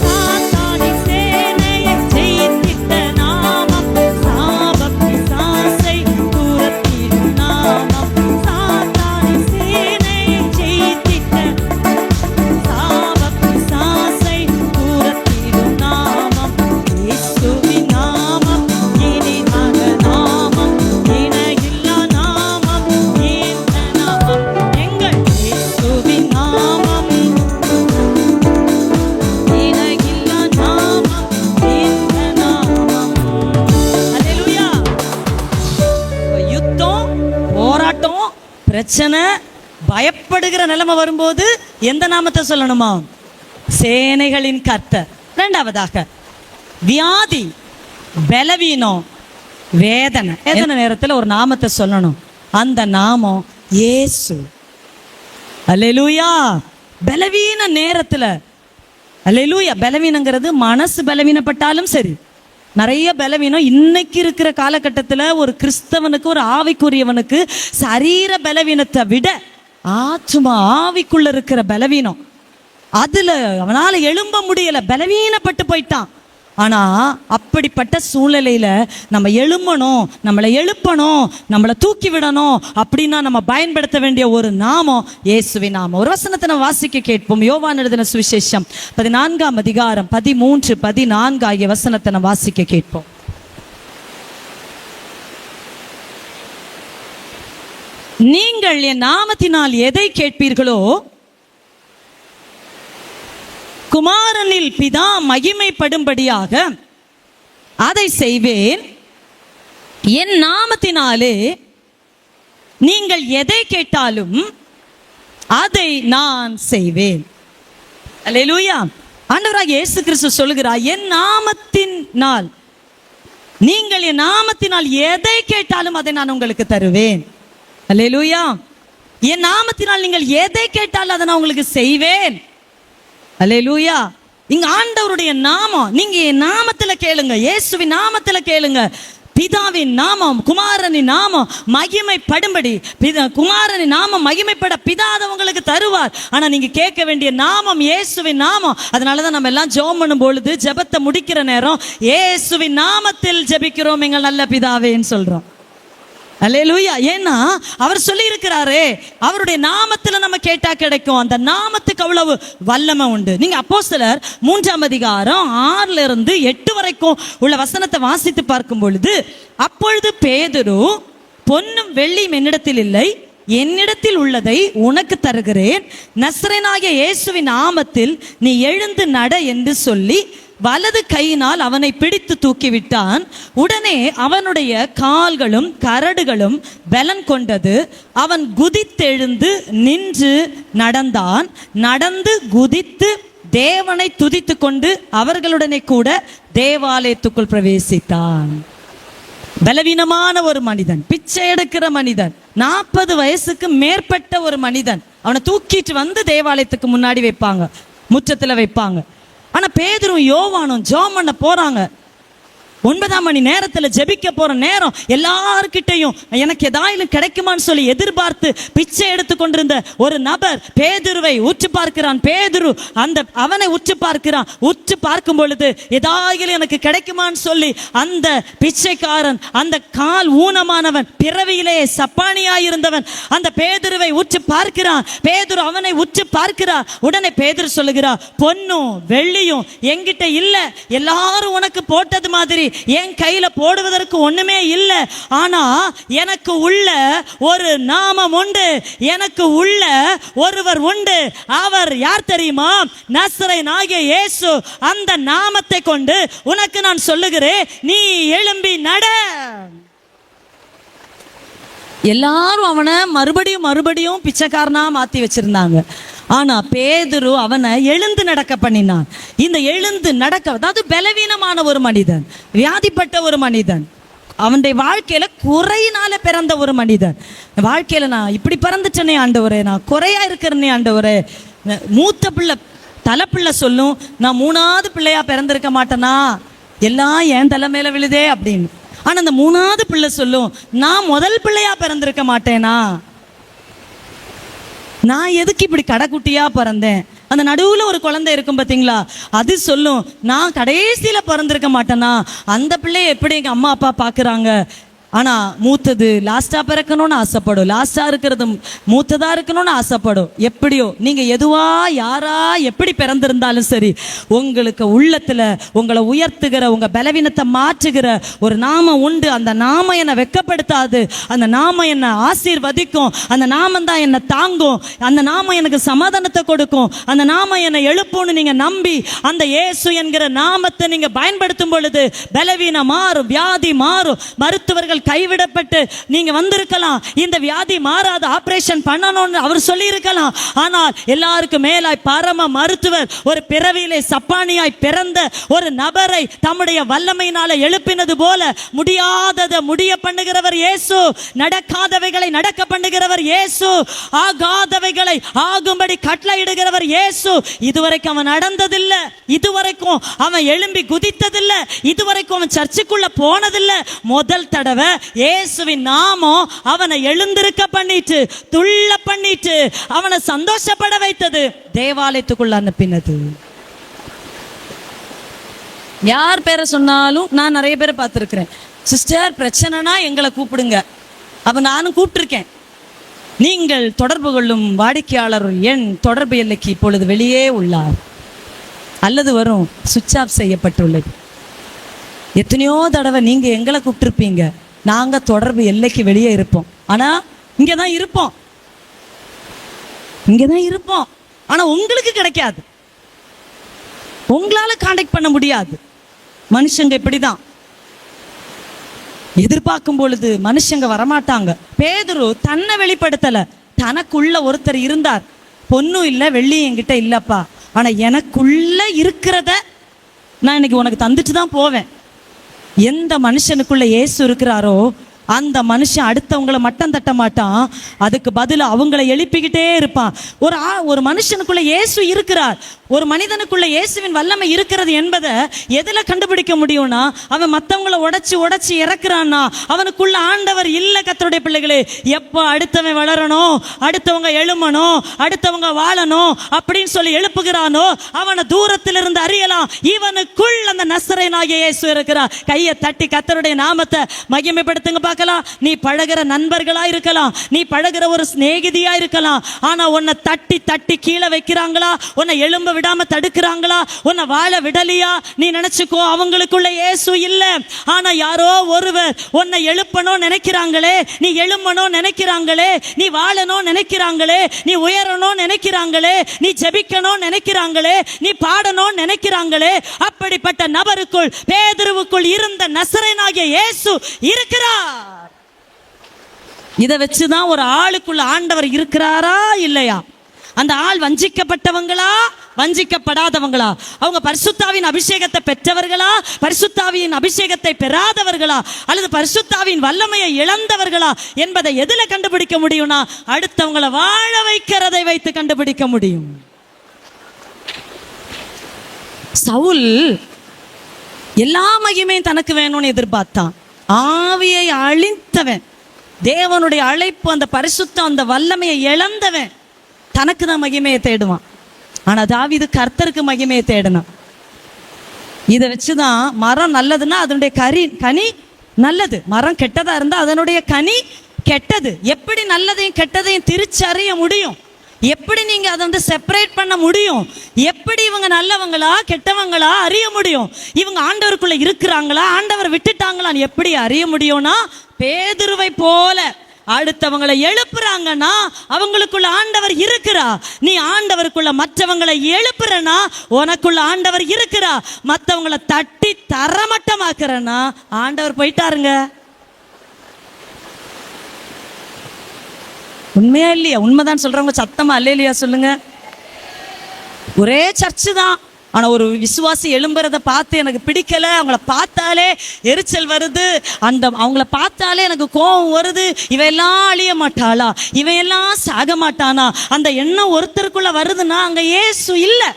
சாத்தானின் சேனையை ஜெயித்திட்ட நாமம், சாப பிசாசை துரத்திடும் நாமம். சாத்தானின் சேனையை ஜெயித்திட்ட சாப பிசாசை துரத்திடும் நாமம், இயேசுவின் நாமம் இனிதான நாமம், இணையில்லா நாமம், இன்ப நாமம். எங்கள் இயேசுவின் நாமம் இணையில்லா நாமம், இன்ப நாமம். அல்லேலூயா. யுத்தம், போராட்டம், பிரச்சனை, பயப்படுகிற நிலைமை வரும்போது எந்த நாமத்தை சொல்லணுமா? சேனைகளின் கர்த்தர். இரண்டாவதாக வியாதி, பலவீனம், வேதனை, வேதனை நேரத்தில் ஒரு நாமத்தை சொல்லணும். அந்த நாமம் இயேசு. அல்லேலூயா. பலவீன நேரத்துல, அல்லேலூயா, பலவீனங்கிறது மனசு பலவீனப்பட்டாலும் சரி, நிறைய பலவீனம் இன்னைக்கு இருக்கிற காலகட்டத்தில் ஒரு கிறிஸ்தவனுக்கு, ஒரு ஆவிக்குரியவனுக்கு சரீர பலவீனத்தை விட ஆத்துமா ஆவிக்குள்ள இருக்கிற பலவீனம், அதுல அவனால எழும்ப முடியல, பலவீனப்பட்டு போயிட்டான். ஆனா அப்படிப்பட்ட சூழ்நிலையில நம்ம எழும்பணும், நம்மளை எழுப்பணும், நம்மளை தூக்கி விடணும் அப்படின்னா நம்ம பயன்படுத்த வேண்டிய ஒரு நாமம் இயேசுவின் நாமம். ஒரு வசனத்தை நம்ம வாசிக்க கேட்போம். யோவான் எழுதின சுவிசேஷம் 14ஆம் அதிகாரம் 13, 14 ஆகிய வசனத்தை நம்ம வாசிக்க கேட்போம். நீங்கள் என் நாமத்தினால் எதை கேட்பீர்களோ குமாரனில் பிதா மகிமைப்படும்படியாக அதை செய்வேன். என் நாமத்தினாலே நீங்கள் எதை கேட்டாலும் அதை நான் செய்வேன். அல்லேலூயா. ஆண்டவராகிய இயேசு கிறிஸ்து சொல்லுகிறார், என் நாமத்தினால் நீங்கள் என் நாமத்தினால் எதை கேட்டாலும் அதை நான் உங்களுக்கு தருவேன். அல்லேலூயா. என் நாமத்தினால் நீங்கள் எதை கேட்டாலும் அதை நான் உங்களுக்கு செய்வேன். அல்லேலூயா. இங்க ஆண்டவருடைய நாமம், நீங்க என் நாமத்துல கேளுங்க, இயேசுவின் நாமத்துல கேளுங்க. பிதாவின் நாமம், குமாரனின் நாமம் மகிமைப்படும்படி, குமாரனின் நாமம் மகிமைப்பட பிதா உங்களுக்கு தருவார். ஆனா நீங்க கேட்க வேண்டிய நாமம் இயேசுவின் நாமம். அதனாலதான் நம்ம எல்லாம் ஜெபம் பண்ணும் பொழுது ஜெபத்தை முடிக்கிற நேரம் இயேசுவின் நாமத்தில் ஜெபிக்கிறோம் எங்கள் நல்ல பிதாவேன்னு சொல்றோம். அல்லேலூயா. ஏன்னா அவர் சொல்லி இருக்கிறாரே, அவருடைய நாமத்துல நம்ம கேட்டா கிடைக்கும். அந்த நாமத்துக்கு அவ்வளவு வல்லமை உண்டு. நீங்க அப்போஸ்தலர் 3ஆம் அதிகாரம் 6 இருந்து 8 வரைக்கும் உள்ள வசனத்தை வாசித்து பார்க்கும் பொழுது, அப்பொழுது பேதுரு, பொன்னும் வெள்ளியும் என்னிடத்தில் இல்லை, என்னிடத்தில் உள்ளதை உனக்கு தருகிறேன், நசரேயனாகிய இயேசுவின் நாமத்தில் நீ எழுந்து நட என்று சொல்லி வலது கையினால் அவனை பிடித்து தூக்கிவிட்டான். உடனே அவனுடைய கால்களும் கரடுகளும் பலன் கொண்டது. அவன் குதித்தெழுந்து நின்று நடந்தான். நடந்து குதித்து தேவனை துதித்து கொண்டு அவர்களுடனே கூட தேவாலயத்துக்குள் பிரவேசித்தான். பலவீனமான ஒரு மனிதன், பிச்சை எடுக்கிற மனிதன், 40 வயசுக்கு மேற்பட்ட ஒரு மனிதன். அவனை தூக்கிட்டு வந்து தேவாலயத்துக்கு முன்னாடி வைப்பாங்க, முற்றத்துல வைப்பாங்க. ஆனா பேதுரும் யோவானும் ஜெபம் பண்ண போறாங்க. 9ஆம் மணி நேரத்துல ஜெபிக்க போற நேரம், எல்லார்கிட்டையும் எனக்கு ஏதாவது கிடைக்குமான்னு சொல்லி எதிர்பார்த்து பிச்சை எடுத்து கொண்டிருந்த ஒரு நபர் பேதுருவை உற்று பார்க்கிறான். பேதுரு அவனை உற்று பார்க்கிறான். உற்று பார்க்கும் பொழுது ஏதாவது எனக்கு கிடைக்குமான்னு சொல்லி அந்த பிச்சைக்காரன், அந்த கால் ஊனமானவன், பிறவியிலே சப்பானியாயிருந்தவன் அந்த பேதுருவை உற்று பார்க்கிறான். பேதுரு அவனை உற்று பார்க்கிறார். உடனே பேதுரு சொல்லுகிறார், பொன்னும் வெள்ளியும் என்கிட்ட இல்ல, எல்லாரும் உனக்கு போட்டது மாதிரி என் கையில போடுவதற்கு ஒண்ணுமே இல்லை. ஆனா எனக்கு உள்ள ஒரு நாமம் உண்டு, எனக்கு உள்ள ஒருவர் உண்டு. அவர் யார் தெரியுமா? நசரேயனாகிய இயேசு. அந்த நாமத்தை கொண்டு உனக்கு நான் சொல்லுகிறேன், நீ எழும்பி நட. எல்லாரும் அவனை மறுபடியும் பிச்சைக்காரனா மாத்தி வச்சிருந்தாங்க. ஆனா பேதுரு அவனை எழுந்து நடக்க பண்ணினான். இந்த எழுந்து நடக்க, அதாவது பலவீனமான ஒரு மனிதன், வியாதிப்பட்ட ஒரு மனிதன், அவனுடைய வாழ்க்கையில குறையினால பிறந்த ஒரு மனிதன். வாழ்க்கையில நான் இப்படி பிறந்துட்டேனே ஆண்டவரே, நான் குறையா இருக்கிறனே ஆண்டவரே. மூத்த பிள்ளை தலைப்பிள்ளை சொல்லும், நான் 3ஆவது பிள்ளையா பிறந்திருக்க மாட்டேனா, எல்லாம் என் தலை மேல விழுதே அப்படின்னு. ஆனா அந்த 3ஆவது பிள்ளை சொல்லும், நான் முதல் பிள்ளையா பிறந்திருக்க மாட்டேனா, நான் எதுக்கு இப்படி கடைக்குட்டியா பிறந்தேன். அந்த நடுவுல ஒரு குழந்தை இருக்கும் பாத்தீங்களா, அது சொல்லும், நான் கடைசியில பிறந்திருக்க மாட்டேனா, அந்த பிள்ளைய எப்படி எங்க அம்மா அப்பா பாக்குறாங்க. ஆனா மூத்தது லாஸ்டா பிறக்கணும்னு ஆசைப்படும், லாஸ்டா இருக்கிறது மூத்ததா இருக்கணும்னு ஆசைப்படும். எப்படியோ நீங்க எதுவா யாரா எப்படி பிறந்திருந்தாலும் சரி, உங்களுக்கு உள்ளத்துல உங்களை உயர்த்துகிற, உங்க பலவீனத்தை மாற்றுகிற ஒரு நாமம் உண்டு. அந்த நாமம் என்னை வெட்கப்படுத்தாது, அந்த நாமம் என்னை ஆசீர்வதிக்கும், அந்த நாமம் தான் என்னை தாங்கும், அந்த நாமம் எனக்கு சமாதானத்தை கொடுக்கும், அந்த நாமம் என்னை எழுப்பும்னு நீங்க நம்பி அந்த இயேசு என்கிற நாமத்தை நீங்க பயன்படுத்தும் பொழுது பலவீனம் மாறும், வியாதி மாறும். மருத்துவர்கள் கைவிடப்பட்டு நீங்க வந்திருக்கலாம், இந்த வியாதி மாறாத, ஆபரேஷன் பண்ணணும்னு அவர் சொல்லி இருக்கலாம். ஆனால் எல்லாருக்கும் மேலாய் பரம மருத்துவர் ஒரு பிறவியிலே சப்பானியாய் பிறந்த ஒரு நபரை தம்முடைய வல்லமையினால எழுப்பினது போல முடியாததை முடிய பண்ணுகிறவர் இயேசு, நடக்காதவைகளை நடக்க பண்ணுகிறவர் இயேசு, ஆகாதவைகளை ஆகும்படி கட்டளையிடுகிறவர் இயேசு. இதுவரைக்கும் அவன் நடந்ததில்லை, இதுவரைக்கும் அவன் எழும்பி குதித்ததில்லை, இதுவரைக்கும் அவன் சர்ச்சுக்குள்ள போனதில்லை. முதல் தடவை இயேசுவின் நாமம் அவனை எழுந்திருக்க பண்ணிட்டு, துள்ள பண்ணிட்டு, அவனை சந்தோஷப்பட வைத்தது, தேவாலயத்துக்குள்ள அனுப்பினது. யார் பேரை சொன்னாலும் நான் நிறைய பேரை பார்த்துருக்கிறேன். சிஸ்டர் பிரச்சனைனா எங்களை கூப்பிடுங்க. அப்போ நானும் கூப்பிட்டுருக்கேன். நீங்கள் தொடர்பு கொள்ளும் வாடிக்கையாளர் எண் தொடர்பு எல்லைக்கு இப்பொழுது வெளியே உள்ளார் அல்லது வரும் சுவிட்ச் ஆஃப் செய்யப்பட்டுள்ளது. எத்தனையோ தடவை நீங்கள் எங்களை கூப்பிட்டுருப்பீங்க, நாங்கள் தொடர்பு எல்லைக்கு வெளியே இருப்போம். ஆனால் இங்கே தான் இருப்போம், இங்கே தான் இருப்போம். ஆனால் உங்களுக்கு கிடைக்காது, உங்களால் கான்டாக்ட் பண்ண முடியாது. மனுஷங்க இப்படிதான், எதிர்பார்க்கும் பொழுது மனுஷங்க வரமாட்டாங்க. பேதுரு தன்னை வெளிப்படுத்தல, தனக்குள்ள ஒருத்தர் இருந்தார். பொண்ணும் இல்லை வெள்ளியும் என்கிட்ட இல்லப்பா, ஆனா எனக்குள்ள இருக்கிறத நான் இன்னைக்கு உனக்கு தந்துட்டு தான் போவேன். எந்த மனுஷனுக்குள்ள இயேசு இருக்கிறாரோ அந்த மனுஷன் அடுத்தவங்களை மட்டம் தட்ட மாட்டான், அதுக்கு பதிலாக அவங்கள எழுப்பிக்கிட்டே இருப்பான். ஒரு மனுஷனுக்குள்ள இயேசு இருக்கிறார், ஒரு மனிதனுக்குள்ள இயேசுவின் வல்லமை இருக்கிறது என்பதை எதில் கண்டுபிடிக்க முடியும்னா, அவன் மற்றவங்களை உடைச்சி உடைச்சி இறக்குறான்னா அவனுக்குள்ள ஆண்டவர் இல்லை. கர்த்தருடைய பிள்ளைகளே, எப்போ அடுத்தவன் வளரணும், அடுத்தவங்க எழுமணும், அடுத்தவங்க வாழணும் அப்படின்னு சொல்லி எழுப்புகிறானோ அவனை தூரத்தில் இருந்து அறியலாம். இவனுக்குள் அந்த நசரேயனாகிய இயேசு இருக்கிறார். கையை தட்டி கர்த்தருடைய நாமத்தை மகிமைப்படுத்துங்க பார்க்கலாம். நீ பழகிற நண்பர்களா இருக்கலாம், நீ பழகிற ஒரு சிநேகிதியா இருக்கலாம், ஆனா உன்னை தட்டி தட்டி கீழே வைக்கிறாங்களா, உன்னை எழும்ப விடாம தடுக்கிறாங்களா, உன்னை வாழ விடலையா, நீ நினைச்சுக்கோ அவங்களுக்குள்ள இயேசு இல்ல. ஆனா யாரோ ஒருவர் உன்னை எழுப்பணும் நினைக்கிறாங்களே, நீ எழும்பணும் நினைக்கிறாங்களே, நீ வாழணும் நினைக்கிறாங்களே, நீ உயரணும் நினைக்கிறாங்களே, நீ ஜெபிக்கணும் நினைக்கிறாங்களே, நீ பாடணும் நினைக்கிறாங்களே, அப்படிப்பட்ட நபருக்குள் பேதுருவுக்குள் இருந்த நசரேயனாகிய இயேசு இருக்கிறார். இதை வச்சுதான் ஒரு ஆளுக்குள்ள ஆண்டவர் இருக்கிறாரா இல்லையா, அந்த ஆள் வஞ்சிக்கப்பட்டவங்களா வஞ்சிக்கப்படாதவங்களா, அவங்க பரிசுத்தாவின் அபிஷேகத்தை பெற்றவர்களா பரிசுத்தாவின் அபிஷேகத்தை பெறாதவர்களா, அல்லது பரிசுத்தாவின் வல்லமையை இழந்தவர்களா என்பதை எதுல கண்டுபிடிக்க முடியும்னா, அடுத்தவங்களை வாழ வைக்கிறதை வைத்து கண்டுபிடிக்க முடியும். சவுல் எல்லா மகிமையும் தனக்கு வேணும்னு எதிர்பார்த்தான். ஆவியை அழித்தவன், தேவனுடைய அழைப்பு, அந்த பரிசுத்தம், அந்த வல்லமையை இழந்தவன் தனக்கு தான் மகிமையை தேடுவான். ஆனா தாவீது கர்த்தருக்கு மகிமையை தேடணும். இதை வச்சுதான் மரம் நல்லதுன்னா அதனுடைய கனி நல்லது, மரம் கெட்டதா இருந்தா அதனுடைய கனி கெட்டது. எப்படி நல்லதையும் கெட்டதையும் திரிச்சறிய முடியும்? எப்படி நீங்க அதை செப்பரேட் பண்ண முடியும்? எப்படி இவங்க நல்லவங்களா கெட்டவங்களா அறிய முடியும்? இவங்க ஆண்டவருக்குள்ள இருக்கிறாங்களா ஆண்டவர் விட்டுட்டாங்களான்னு எப்படி அறிய முடியும்னா, பேதுருவை போல அடுத்தவங்களை எழுப்புறாங்கன்னா அவங்களுக்குள்ள ஆண்டவர் இருக்கிறா. நீ ஆண்டவருக்குள்ள மற்றவங்களை எழுப்புறனா உனக்குள்ள ஆண்டவர் இருக்கிறா. மற்றவங்களை தட்டி தரமட்டமாக்குறனா ஆண்டவர் போயிட்டாருங்க. உண்மையா இல்லையா? உண்மைதான் சொல்றவங்க சத்தமா அல்லேலூயா சொல்லுங்க. ஒரே சர்ச்சு தான், ஆனா ஒரு விசுவாசி எழும்புறத பார்த்து எனக்கு பிடிக்கல, அவங்கள பார்த்தாலே எரிச்சல் வருது, அவங்கள பார்த்தாலே எனக்கு கோபம் வருது, இவையெல்லாம் அழிய மாட்டாளா, இவையெல்லாம் சாக மாட்டானா, அந்த எண்ணம் ஒருத்தருக்குள்ள வருதுன்னா அங்க இயேசு இல்லை.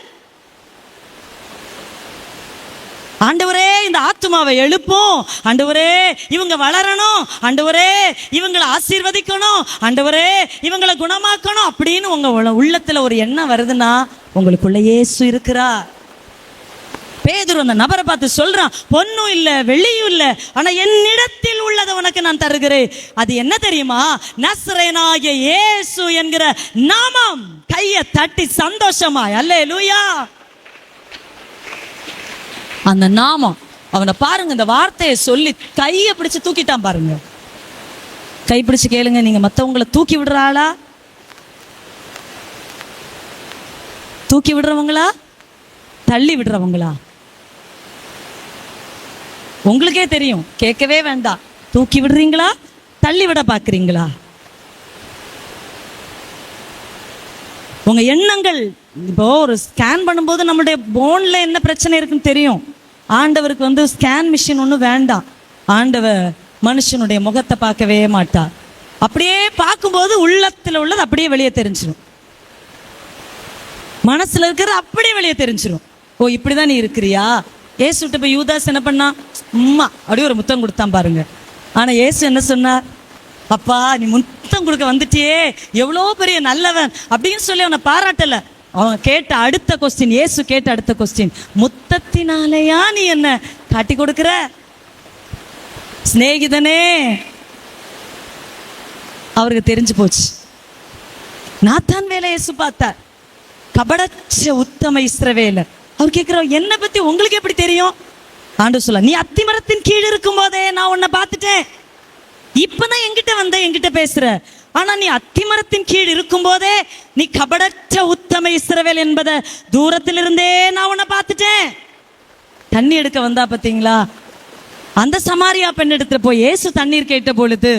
ஆண்டவரே இந்த ஆத்துமாவை எழுப்போம், ஆண்டவரே இவங்க வளரணும், ஆண்டவரே இவங்களை ஆசீர்வதிக்கணும், ஆண்டவரே இவங்களை குணமாக்கணும் அப்படின்னு உங்க உள்ளத்துல ஒரு எண்ணம் வருதுன்னா உங்களுக்குள்ள இயேசு இருக்கிறார். பேதுரு அந்த நபரை பார்த்து சொல்றான், பொன்னும் இல்ல வெள்ளியும் இல்ல, ஆனா என்னிடத்தில் உள்ளதை உனக்கு நான் தருகிறேன். அது என்ன தெரியுமா? நசரேயனாகிய இயேசு என்கிற நாமம். கையை தட்டி சந்தோஷமாய் அல்லேலூயா. அந்த நாமம், அவனை பாருங்க, இந்த வார்த்தையை சொல்லி கையை பிடிச்சு தூக்கிட்டான் பாருங்க. கை பிடிச்சு கேளுங்க, நீங்க மற்றவங்களை தூக்கி விடுறாளா, தூக்கி விடுறவங்களா, தள்ளி விடுறவங்களா? உங்களுக்கே தெரியும், கேட்கவே வேண்டாம். தூக்கி விடுறீங்களா, தள்ளி விட பாக்குறீங்களா? உங்க எண்ணங்கள் இப்போ ஒரு ஸ்கேன் பண்ணும்போது நம்மளுடைய போன்ல என்ன பிரச்சனை இருக்குன்னு தெரியும். ஆண்டவருக்கு ஸ்கேன் மிஷின் ஒன்றும் வேண்டாம். ஆண்டவர் மனுஷனுடைய முகத்தை பார்க்கவே மாட்டார். அப்படியே பார்க்கும்போது உள்ளத்துல உள்ளது அப்படியே வெளியே தெரிஞ்சிடும், மனசுல இருக்கிறது அப்படியே வெளியே தெரிஞ்சிடும். ஓ இப்படிதான் நீ இருக்கிறியா? ஏசுட்ட போய் யூதாஸ் என்ன பண்ணா, அம்மா அப்படியே ஒரு முத்தம் கொடுத்தான் பாருங்க. ஆனா ஏசு என்ன சொன்னார்? அப்பா நீ முத்தம் கொடுக்க வந்துட்டியே, எவ்வளோ பெரிய நல்லவன் அப்படின்னு சொல்லி அவனை பாராட்டல. அவன் கேட்ட அடுத்த கொஸ்டின், இயேசு கேட்ட அடுத்த கொஸ்டின், முத்தத்தினாலேயா நீ என்ன காட்டி கொடுக்கிற? சிநேகிதனே, அவருக்கு தெரிஞ்சு போச்சு. நாத்தான் வேலை இயேசு பார்த்தார். கபடச்ச உத்தம இஸ்ரவேலர். அவர் கேட்கிறார், என்ன பத்தி உங்களுக்கு எப்படி தெரியும்? ஆண்டவர் சொல்ல, நீ அத்திமரத்தின் கீழ் இருக்கும் போதே நான் உன்னை பார்த்துட்டேன். இப்பதான் என்கிட்ட வந்த, என்கிட்ட பேசுற. ஆனா நீ அத்திமரத்தின் கீழ் இருக்கும் போதே நீ கபடற்ற உத்தம இஸ்ரவேல் என்பதை தூரத்திலிருந்தே நான் உன்னை பார்த்துட்டேன். தண்ணி எடுக்க வந்தா பாத்தீங்களா, அந்த சமாரியா பெண் எடுத்துட்டு போய் இயேசு தண்ணீர் கேட்ட பொழுது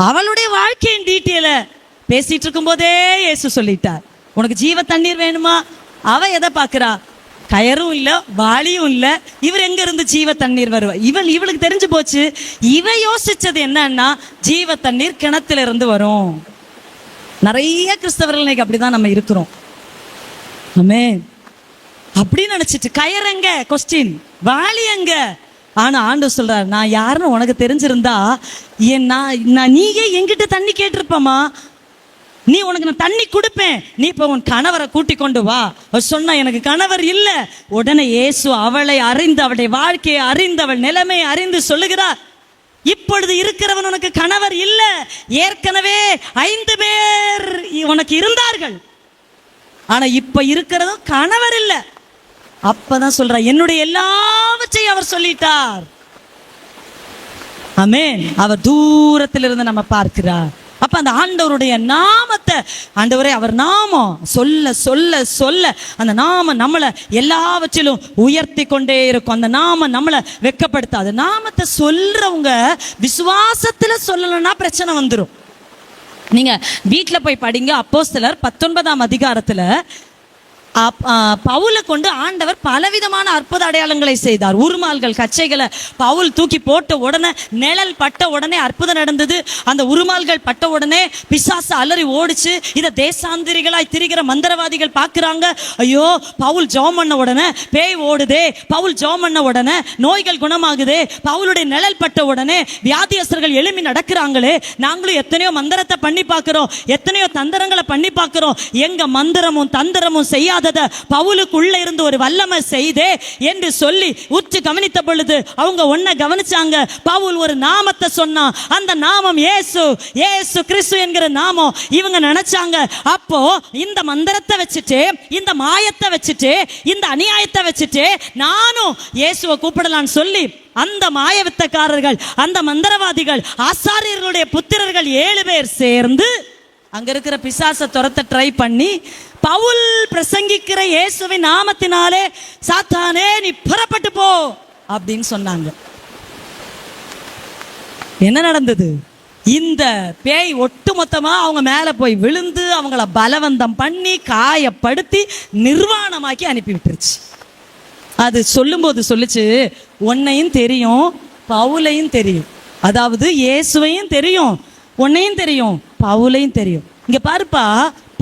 அவளுடைய வாழ்க்கையின் டீட்டெயில பேசிட்டு இருக்கும் போதே இயேசு சொல்லிட்டார், உனக்கு ஜீவ தண்ணீர் வேணுமா? அவ எதை பாக்குறா? கயரும் இல்ல, வாளியும் இல்ல, இவர் எங்க இருந்து ஜீவ தண்ணீர் வருவா? இவளுக்கு தெரிஞ்சு போச்சு. இவ யோசிச்சது என்னன்னா, ஜீவ தண்ணீர் கிணத்துல இருந்து வரும். நிறைய கிறிஸ்தவர்கள் இன்னைக்கு அப்படிதான் நம்ம இருக்கிறோம். ஆமென். அப்படி நினைச்சிட்டு கயறங்க கொஸ்டின், வாளி எங்க? ஆனா ஆண்டவர் சொல்றாரு, நான் யாருன்னு உனக்கு தெரிஞ்சிருந்தா நீயே என்கிட்ட தண்ணி கேட்டிருப்பமா. நீ உனக்கு நான் தண்ணி கொடுப்பேன், நீ இப்ப உன் கணவரை கூட்டி கொண்டு வா. சொன்னா எனக்கு கணவர் இல்ல. உடனே இயேசு அவளை அறிந்து, அவளுடைய வாழ்க்கையை அறிந்து, அவள் நிலைமையை அறிந்து சொல்லுகிறார், இப்பொழுது இருக்கிறவன் உனக்கு கணவர் இல்ல, ஏற்கனவே 5 பேர் உனக்கு இருந்தார்கள், ஆனா இப்ப இருக்கிறதும் கணவர் இல்ல. அப்பதான் சொல்ற, என்னுடைய எல்லாவற்றையும் அவர் சொல்லிட்டார். ஆமென். அவர் தூரத்திலிருந்து நம்ம பார்க்கிறார். அப்ப அந்த ஆண்டவருடைய நாமத்தை, ஆண்டவரே அவர் நாமம் சொல்ல சொல்ல சொல்ல அந்த நாமம் நம்மளை எல்லாவற்றிலும் உயர்த்தி கொண்டே இருக்கும். அந்த நாமம் நம்மளை வெட்கப்படுத்தாது. நாமத்தை சொல்றவங்க விசுவாசத்துல சொல்லலைன்னா பிரச்சனை வந்துடும். நீங்க வீட்டுல போய் படிங்க. அப்போஸ்தலர் 19ஆம் அதிகாரத்துல பவுலை கொண்டு ஆண்டவர் பலவிதமான அற்புத அடையாளங்களை செய்தார். உருமால்கள், கச்சைகளை பவுல் தூக்கி போட்ட உடனே, நிழல் பட்ட உடனே அற்புதம் நடந்தது. அந்த உருமால்கள் பட்ட உடனே பிசாசு அலறி ஓடிச்சு. இதை தேசாந்திரிகளாய் திரிகிற மந்திரவாதிகள் பார்க்குறாங்க. ஐயோ, பவுல் ஜெபம் பண்ண உடனே பேய் ஓடுதே, பவுல் ஜெபம் பண்ண உடனே நோய்கள் குணமாகுதே, பவுலுடைய நிழல் பட்ட உடனே வியாதியஸ்தர்கள் எழும்பி நடக்கிறாங்களே, நாங்களும் எத்தனையோ மந்திரத்தை பண்ணி பார்க்கிறோம், எத்தனையோ தந்திரங்களை பண்ணி பார்க்கிறோம், எங்க மந்திரமும் தந்திரமும் செய்யாத பவுலுக்குள்ள இருந்து ஒரு வல்லமை செய்தே என்று சொல்லி உற்று கவனித்த பொழுது அவங்க ஒன்ன கவனிச்சாங்க. பவுல் ஒரு நாமத்தை சொன்னா, அந்த நாமம் இயேசு, இயேசு கிறிஸ்து என்கிற நாமம். இவங்க நினைச்சாங்க, அப்போ இந்த மந்திரத்தை வச்சுட்டு, இந்த மாயத்தை வச்சுட்டு, இந்த அநியாயத்தை வச்சுட்டு நானும் இயேசுவை கூப்பிடலான்னு சொல்லி அந்த மாயவித்தக்காரர்கள், அந்த மந்திரவாதிகள், ஆசாரியர்களுடைய புத்திரர்கள் 7 பேர் சேர்ந்து அங்க இருக்கிற பிசாசை துரத்த ட்ரை பண்ணி, பவுல் பிரசங்கிக்கிற இயேசுவின் நாமத்தினாலே சாத்தானே நீ புறப்பட்டு போ அப்படின்னு சொன்னாங்க. என்ன நடந்தது? இந்த பேய் ஒட்டுமொத்தமா அவங்க மேல போய் விழுந்து அவங்கள பலவந்தம் பண்ணி காயப்படுத்தி நிர்வாணமாக்கி அனுப்பி விட்டுருச்சு. அது சொல்லும்போது சொல்லுச்சு, உன்னையும் தெரியும், பவுலையும் தெரியும். அதாவது இயேசுவையும் தெரியும், உன்னையும் தெரியும், பவுலையும் தெரியும். இங்க பாருப்பா,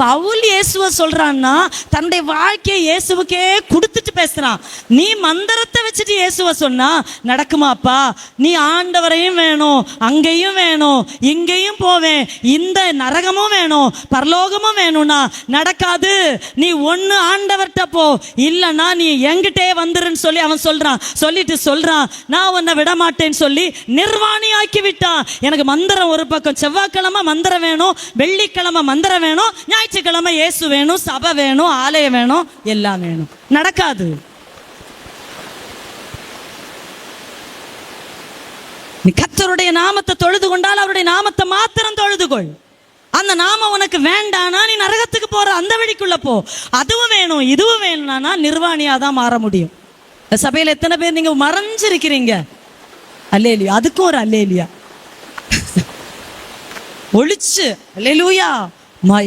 பவுல் இயேசுவை சொல்றான்னா தன்னுடைய வாழ்க்கையை இயேசுவுக்கே கொடுத்துட்டு பேசுறான். நீ மந்திரத்தை வச்சுட்டு இயேசுவை சொன்னா நடக்குமாப்பா? நீ ஆண்டவரையும் வேணும், அங்கேயும் வேணும், இங்கேயும் போவேன், இந்த நரகமும் வேணும், பரலோகமும் வேணும்னா நடக்காது. நீ ஒன்னு ஆண்டவர்கிட்ட போ, இல்லைன்னா நீ என்கிட்டே வந்துருன்னு சொல்லி அவன் சொல்றான். சொல்லிட்டு சொல்றான், நான் உன்னை விட மாட்டேன்னு சொல்லி நிர்வாணி ஆக்கி விட்டான். எனக்கு மந்திரம் ஒரு பக்கம், செவ்வாய்க்கிழமை மந்திரம் வேணும், வெள்ளிக்கிழமை மந்திரம் வேணும், ஞாயிற்றுக்கிழமை இயேசு வேணும், சபை வேணும், ஆலயம் வேணும், எல்லாம் வேணும். நடக்காது. நீ கர்த்தருடைய நாமத்தை தொழுது கொண்டால் அவருடைய நாமத்தை மாத்திரம் தொழுதுகொள். அந்த நாமம் உனக்கு வேண்டானா நீ நரகத்துக்கு போற அந்த வழிக்குள்ள போ. அதுவும் வேணும் இதுவும் வேணும்னா நிர்வாணியா தான் மாற முடியும். சபையில எத்தனை பேர் நீங்க மறைஞ்சிருக்கிறீங்க? அல்லேலியா. அதுக்கும் ஒரு அல்லேலியா ஒளிச்சு அல்லேலூயா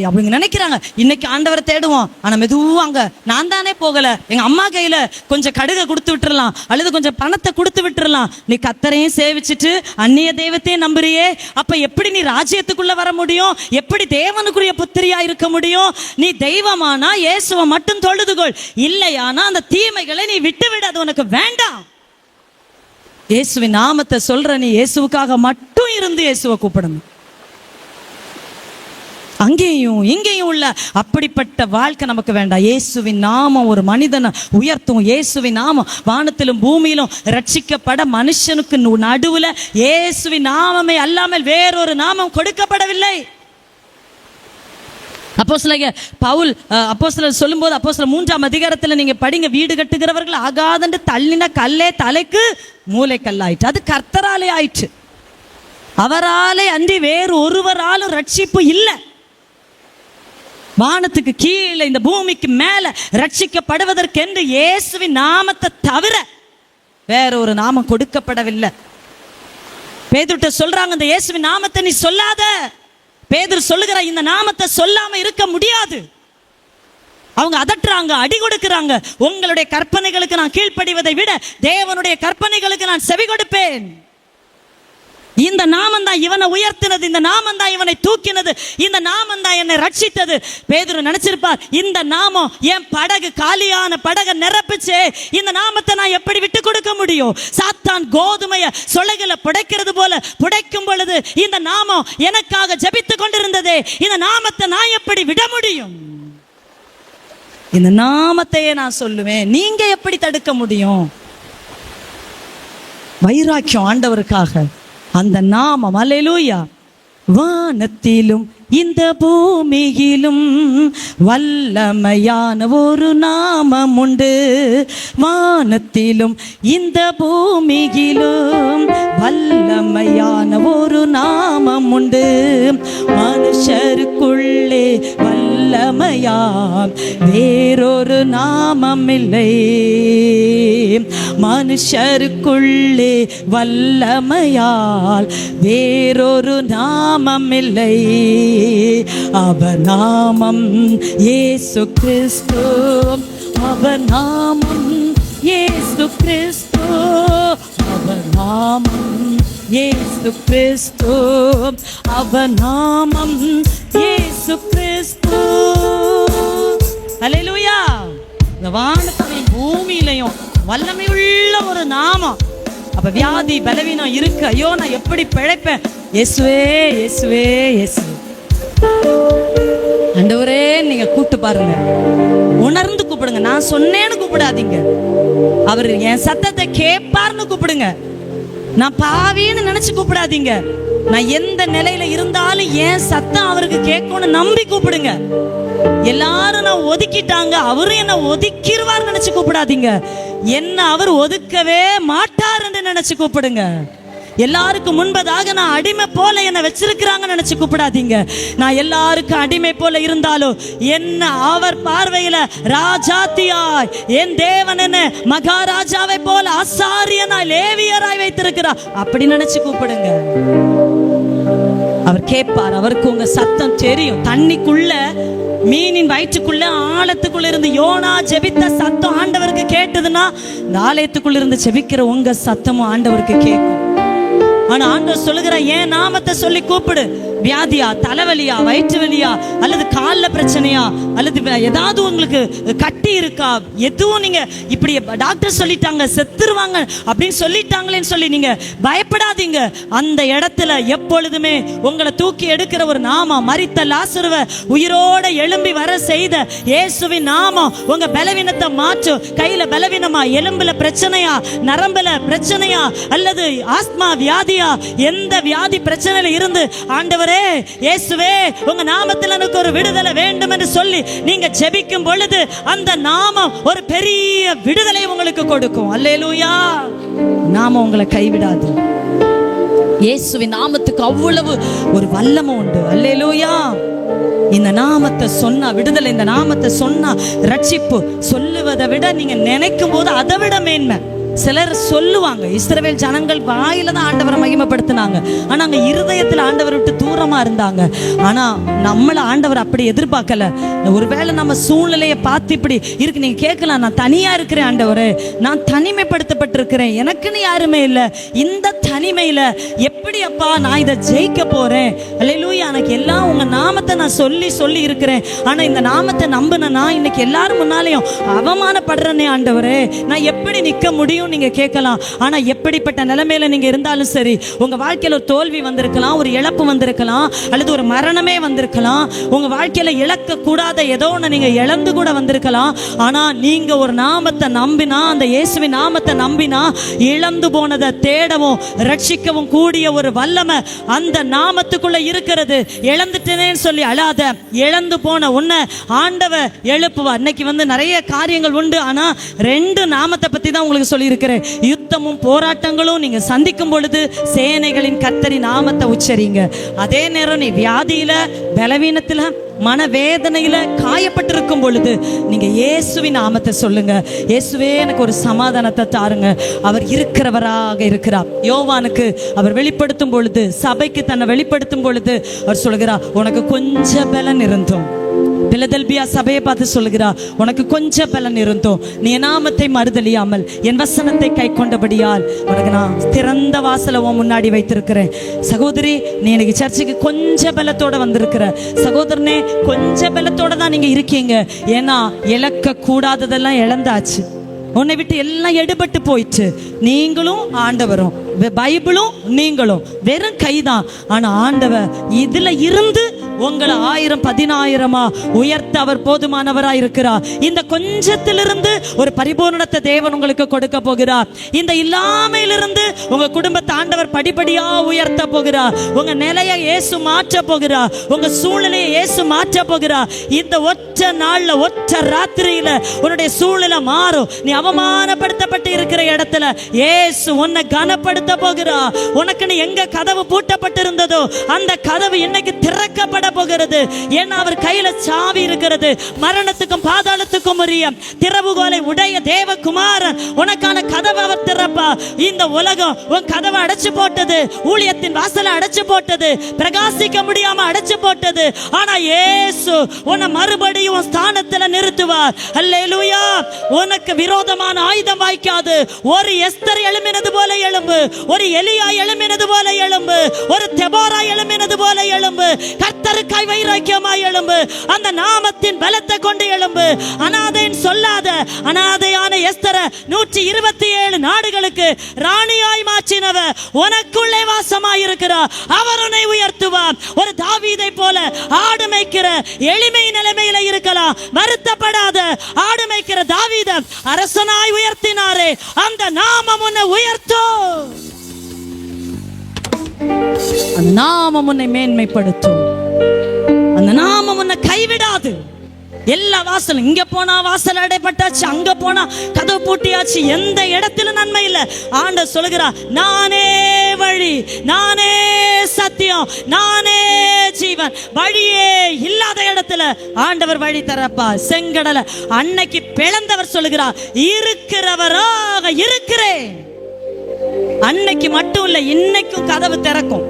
அப்படிங்க நினைக்கிறாங்க. இன்னைக்கு ஆண்டவரை தேடுவோம், ஆனா மெதுவாங்க நான் தானே போகல, எங்க அம்மா கையில கொஞ்சம் கடுகை கொடுத்து விட்டுறலாம், அல்லது கொஞ்சம் பணத்தை கொடுத்து விட்டுறலாம். நீ கர்த்தரையும் சேவிச்சுட்டு அந்நிய தெய்வத்தையும் நம்புறியே, அப்ப எப்படி நீ ராஜ்யத்துக்குள்ள வர முடியும்? எப்படி தேவனுக்குரிய புத்திரியா இருக்க முடியும்? நீ தெய்வமானா இயேசுவை மட்டும் தொழுதுகொள், இல்லையானா அந்த தீமைகளை நீ விட்டு விட, அது உனக்கு வேண்டாம். இயேசுவின் நாமத்தை சொல்ற நீ இயேசுவுக்காக மட்டும் இருந்து இயேசுவை கூப்பிடணும். அங்கேயும் இங்கேயும் உள்ள அப்படிப்பட்ட வாழ்க்கை நமக்கு வேண்டாம். இயேசுவின் நாமம் ஒரு மனிதனை உயர்த்தும். இயேசுவின் நாமம் வானத்திலும் பூமியிலும் ரட்சிக்கப்பட மனுஷனுக்கு நடுவுல இயேசுவின் நாமமே அல்லாமல் வேறொரு நாமம் கொடுக்கப்படவில்லை. அப்போஸ்தலர் பவுல் அப்போஸ்தலர் சொல்லும்போது அப்போஸ்தலர் 3ஆம் அதிகாரத்தில் நீங்க படிங்க, வீடு கட்டுகிறவர்கள் ஆகாதென்று தள்ளின கல்லே தலைக்கு மூலைக்கல்லாயிற்று. அது கர்த்தராலே ஆயிற்று, அவராலே அன்றி வேறு ஒருவராலும் ரட்சிப்பு இல்லை. வானத்துக்கு கீழே இந்த பூமிக்கு மேல ரட்சிக்கப்படுவதற்கென்று இயேசுவின் நாமத்தை தவிர வேற ஒரு நாமம் கொடுக்கப்படவில்லை. பேதுருட்ட சொல்றாங்க, இந்த இயேசுவின் நாமத்தை நீ சொல்லாத. பேதுரு சொல்லுகிற, இந்த நாமத்தை சொல்லாம இருக்க முடியாது. அவங்க அதட்டுறாங்க, அடி கொடுக்கிறாங்க. உங்களுடைய கற்பனைகளுக்கு நான் கீழ்ப்படிவதை விட தேவனுடைய கற்பனைகளுக்கு நான் செவி கொடுப்பேன். இந்த நாமம் தான் இவனை உயர்த்தினது, இந்த நாமம் தான் இவனை தூக்கினது, இந்த நாமம் தான் என்னை ரட்சித்தது. பேதுரு நினைச்சிருப்பார், இந்த நாமம் என் படகு, காலியான படகை நிரப்பிச்சே, இந்த நாமத்தை நான் எப்படி விட்டு கொடுக்க முடியும்? சாத்தான் கோதுமையை சொலைகளை புடைக்கிறது போல புடைக்கும் பொழுது இந்த நாமம் எனக்காக ஜெபித்து கொண்டிருந்ததே, இந்த நாமத்தை நான் எப்படி விட முடியும்? இந்த நாமத்தையே நான் சொல்லுவேன், நீங்க எப்படி தடுக்க முடியும்? வைராக்கியம் ஆண்டவருக்காக அந்த நாமம். அல்லேலூயா. வானத்திலும் இந்த பூமியிலும் வல்லமையான ஒரு நாமம் உண்டு. வானத்திலும் இந்த பூமியிலும் வல்லமையான ஒரு நாமம் உண்டு. மனுஷருக்குள்ளே வல்லமையாம் வேறொரு நாமம் இல்லை. மனுஷருக்குள்ளே வல்லமையால் வேறொரு நாமம் இல்லை. அவர் நாமம் இயேசு கிறிஸ்து, அவர் நாமம் இயேசு கிறிஸ்து, அவர் நாமம் இயேசு கிறிஸ்து, அவர் நாமம் இயேசு கிறிஸ்து. அல்லேலூயா. இந்த வானத்திலையும் பூமியிலையும் வல்லமை உள்ள ஒரு நாமம். அப்ப வியாதி பலவீனம் இருக்கு, ஐயோ நான் எப்படி பிழைப்பேன்? இயேசுவே இயேசுவே இயேசு. ஆண்டவரே நீங்க கூப்பிட்டு பாருங்க, உணர்ந்து கூப்பிடுங்க. நான் சொன்னேன்னு கூப்பிடாதீங்க, அவர் என் சத்தத்தை கேட்பார்னு கூப்பிடுங்க. நான் பாவின்னு நினைச்சு கூப்பிடாதீங்க. நான் எந்த நிலையில இருந்தாலும் என் சத்தம் அவருக்கு கேட்கும்னு நம்பி கூப்பிடுங்க. எல்லாரும் நான் ஒதுக்கிட்டாங்க, அவரும் என்ன ஒதுக்கிடுவார் நினைச்சு கூப்பிடாதீங்க. என்ன அவர் ஒதுக்கவே மாட்டார் என்று நினைச்சு கூப்பிடுங்க. எல்லாருக்கும் முன்பதாக நான் அடிமை போல என்ன வச்சிருக்கிறாங்க நினைச்சு கூப்பிடாதீங்க. நான் எல்லாருக்கும் அடிமை போல இருந்தாலும் என்ன அவர் பார்வையில ராஜாத்தியாய் என் தேவன் என்ன மகாராஜாவை போல ஆசாரியனாய் லேவியராய் வைத்திருக்கிறார் அப்படி நினைச்சு கூப்பிடுங்க. அவர் கேட்பார். அவருக்கு உங்க சத்தம் தெரியும். தண்ணிக்குள்ள மீனின் வயிற்றுக்குள்ள ஆழத்துக்குள்ள இருந்து யோனா ஜெபித்த சத்தம் ஆண்டவருக்கு கேட்டதுன்னா இந்த ஆலயத்துக்குள்ள இருந்து ஜெபிக்கிற உங்க சத்தமும் ஆண்டவருக்கு கேட்கும். ஆனா ஆண்டவர் சொல்லுகிற என் நாமத்தை சொல்லி கூப்பிடு. வியாதியா, தலைவலியா, வயிற்று வலியா, அல்லது காலில் பிரச்சனையா, அல்லது ஏதாவது உங்களுக்கு கட்டி இருக்கா, எதுவும் நீங்க இப்படி டாக்டர் சொல்லிட்டாங்க செத்துருவாங்க அப்படின்னு சொல்லிட்டாங்களேன்னு சொல்லி நீங்க பயப்படாதீங்க. அந்த இடத்துல எப்பொழுதுமே உங்களை தூக்கி எடுக்கிற ஒரு நாமம், மரித்த லாசருவை உயிரோட எழும்பி வர செய்த இயேசுவின் நாமம் உங்க பலவீனத்தை மாற்றும். கையில பலவீனமா, எலும்புல பிரச்சனையா, நரம்புல பிரச்சனையா, அல்லது ஆஸ்மா வியாதியா, எந்த வியாதி பிரச்சனையில இருந்து ஆண்டவரே இயேசுவே உங்க நாமத்தில் எனக்கு ஒரு விடுதலை வேண்டும் என்று சொல்லி நீங்க ஜெபிக்கும் பொழுது அந்த நாமம் ஒரு பெரிய விடுதலை உங்களுக்கு கொடுக்கும். அல்லேலூயா. நாமம் உங்களை கைவிடாது. இயேசுவின் நாமத்துக்கு அவ்வளவு ஒரு வல்லமை உண்டு. அல்லேலூயா. இந்த நாமத்தை சொன்னா விடுதலை, இந்த நாமத்தை சொன்னா ரட்சிப்பு. சொல்லுவதை விட நீங்க நினைக்கும் போது அதை விட மேன்மை. சிலர் சொல்லுவாங்க, இஸ்ரவேல் ஜனங்கள் வாயில தான் ஆண்டவரை மகிமைப்படுத்தினாங்க, ஆனா அங்க இருதயத்துல ஆண்டவரை விட்டு தூரமா இருந்தாங்க. ஆனா நம்மள ஆண்டவர் அப்படி எதிர்பார்க்கல. ஒருவேளை நம்ம சூழ்நிலையை பார்த்து இப்படி இருக்கு, நீங்க கேட்கலாம், நான் தனியா இருக்கிறேன் ஆண்டவரே, நான் தனிமைப்படுத்தப்பட்டிருக்கிறேன், எனக்குன்னு யாருமே இல்லை. இந்த தனிமையில எப்படி அப்பா நான் இதை ஜெயிக்க போறேன்? அல்லேலூயா. எனக்கு எல்லாம் உங்க நாமத்தை நான் சொல்லி சொல்லி இருக்கிறேன், ஆனா இந்த நாமத்தை நம்பினா இன்னைக்கு எல்லாரும் முன்னாலேயும் அவமானப்படுறேனே ஆண்டவரே, நான் எப்படி நிக்க முடியும் கேள்வியும் நீங்க கேட்கலாம். ஆனா எப்படிப்பட்ட நிலைமையில நீங்க இருந்தாலும் சரி, உங்க வாழ்க்கையில ஒரு தோல்வி வந்திருக்கலாம், ஒரு இழப்பு வந்திருக்கலாம், அல்லது ஒரு மரணமே வந்திருக்கலாம். உங்க வாழ்க்கையில இழக்க கூடாத ஏதோ ஒன்று நீங்க இழந்து கூட வந்திருக்கலாம். ஆனா நீங்க ஒரு நாமத்தை நம்பினா, அந்த இயேசுவின் நாமத்தை நம்பினா, இழந்து போனதை தேடவும் ரட்சிக்கவும் கூடிய ஒரு வல்லமை அந்த நாமத்துக்குள்ள இருக்கிறது. இழந்துட்டேனேன்னு சொல்லி அழாத. இழந்து போன உன்னை ஆண்டவர் எழுப்புவார். இன்னைக்கு நிறைய காரியங்கள் உண்டு. ஆனா 2 நாமத்தை பத்தி தான் உங்களுக்கு சொல்லி இருக்கிறேன். யுத்தமும் போராட்டங்களும் நீங்க சந்திக்கும் பொழுது சேனைகளின் கர்த்தரி நாமத்தை உச்சரிங்க. அதே நேரம் நீ வியாதியில, பலவீனத்துல, மனவேதனையில காயப்பட்டிருக்கும் பொழுது நீங்க இயேசுவின் நாமத்தை சொல்லுங்க. இயேசுவே எனக்கு ஒரு சமாதானத்தை தாருங்க. அவர் இருக்கிறவராக இருக்கிறார். யோவானுக்கு அவர் வெளிப்படுத்தும் பொழுது, சபைக்கு தன்னை வெளிப்படுத்தும் பொழுது அவர் சொல்கிறார், உனக்கு கொஞ்சம் பலன் இருந்தோம். பிலதெல்பியா சபையை பார்த்து சொல்கிறார், உனக்கு கொஞ்சம் பலன் இருந்தோம், நீ நாமத்தை மறுதலியாமல் என் வசனத்தை கை கொண்டபடியால் உனக்கு நான் திறந்த வாசலை முன்னாடி வைத்திருக்கிறேன். சகோதரி, நீ எனக்கு சர்ச்சுக்கு கொஞ்சம் பலத்தோட வந்திருக்கிற. சகோதரனே, கொஞ்சம் பலத்தோட தான் நீங்க இருக்கீங்க. ஏன்னா இழக்க கூடாததெல்லாம் இழந்தாச்சு. உன்னை விட்டு எல்லாம் எடுபட்டு போயிடுச்சு. நீங்களும் ஆண்டவரும், பைபிளும் நீங்களும் வெறும் கைதான். ஆனா ஆண்டவர் இதுல இருந்து உங்களை 1000 10,000 உயர்த்த அவர் போதுமானவராய் இருக்கிறார். இந்த கொஞ்சத்திலிருந்து ஒரு பரிபூர்ணத்தை தேவன் உங்களுக்கு கொடுக்க போகிறார். இந்த இல்லாமையிலிருந்து உங்க குடும்பத்தை ஆண்டவர் படிப்படியா உயர்த்த போகிறார். உங்க நிலையை இயேசு மாற்ற போகிறார். உங்க சூழ்நிலையை இயேசு மாற்ற போகிறார். இந்த ஒற்ற நாள்ல, ஒற்ற ராத்திரியில உன்னுடைய சூழ்நிலை மாறும். நீ அவமானப்படுத்தப்பட்டு இருக்கிற இடத்துல இயேசு உன்னை கனப்படுத்த போகிறார். உனக்கு நீ எங்க கதவு பூட்டப்பட்டிருந்ததோ அந்த கதவு இன்னைக்கு திறக்கப்பட போகிறது. ஏன்னா அவர் கையில சாவி இருக்கிறது. மரணத்துக்கும் பாதாளத்துக்கும் உரிய திறவுகோலை உடைய தேவகுமாரன் உனக்கான கதவை அவர் திறப்பா. இந்த உலகம் உன் கதவை அடைச்சு போட்டது, ஊழியத்தின் வாசலை அடைச்சு போட்டது, பிரகாசிக்க முடியாம அடைச்சு போட்டது. ஆனா இயேசு உன்னை மறுபடியும் ஸ்தானத்துல நிறுத்துவார். அல்லேலூயா. உனக்கு விரோதமான ஆயுதம் வாய்க்காது. ஒரு எஸ்தர் எழும்பினது போல எழும்பு, ஒரு எலியா எழும்பினது போல எழும்பு, ஒரு தெபோரா எழும்பினது போல எழும்பு, கர்த்தருக்காய் வைராக்கியமாய் எழும்பு, அந்த நாமத்தின் பலத்தை கொண்டு எழும்பு. அனாதைன்னு சொல்லாத. அனாதையான எஸ்தரை 127 நாடுகளுக்கு ராணியாய் மாற்றினவர் உனக்குள்ளே வாசமாய் இருக்கிறார். அவர் உன்னை உயர்த்துவார். ஒரு தாவீதை போல ஆடு மேய்க்கிற எளிமை நிலைமையில இருக்கலாம், வருத்தப்படாத. ஆடு மேய்க்கிற தாவீதை அரசனாய் உயர்த்தினாரே, அந்த நாமம் உன்னை உயர்த்தும். அந்த நாமம் உன்னை மேன்மைப்படுத்தும். அந்த நாமம் உன்னை கைவிடாது. எல்லா வாசலும், இங்க போனா வாசல் அடைப்பட்டாச்சு, அங்க போனா கதவு பூட்டியாச்சு, எந்த இடத்துல நன்மை இல்லை. ஆண்டவர் சொல்லுகிறார், நானே வழி, நானே சத்தியம், நானே ஜீவன். வழியே இல்லாத இடத்துல ஆண்டவர் வழி தரப்பா. செங்கடலை அன்னைக்கு பிளந்தவர் சொல்லுகிறார், இருக்கிறவராக இருக்கிறேன். அன்னைக்கு மட்டும் இல்ல, இன்னைக்கும் கதவு திறக்கும்,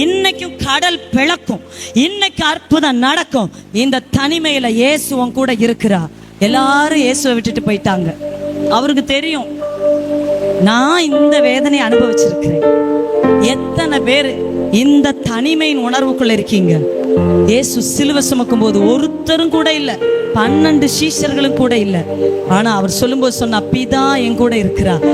இன்னைக்கும் கடல் பிளக்கும், இன்னைக்கு அற்புதம் நடக்கும். இந்த தனிமையில இயேசுவும் கூட இருக்கிறார். எல்லாரும் இயேசுவை விட்டுட்டு போயிட்டாங்க. அவருக்கு தெரியும், நான் இந்த வேதனை அனுபவிச்சிருக்கிறேன். எத்தனை பேர் இந்த தனிமையின் உணர்வுக்குள்ள இருக்கீங்க? இயேசு சிலுவை சுமக்கும் போது ஒருத்தரும் கூட இல்ல, 12 சீஷர்களும் கூட இல்ல. ஆனா அவர் சொல்லும்போது சொன்னா, பிதா என் கூட இருக்கிறார்.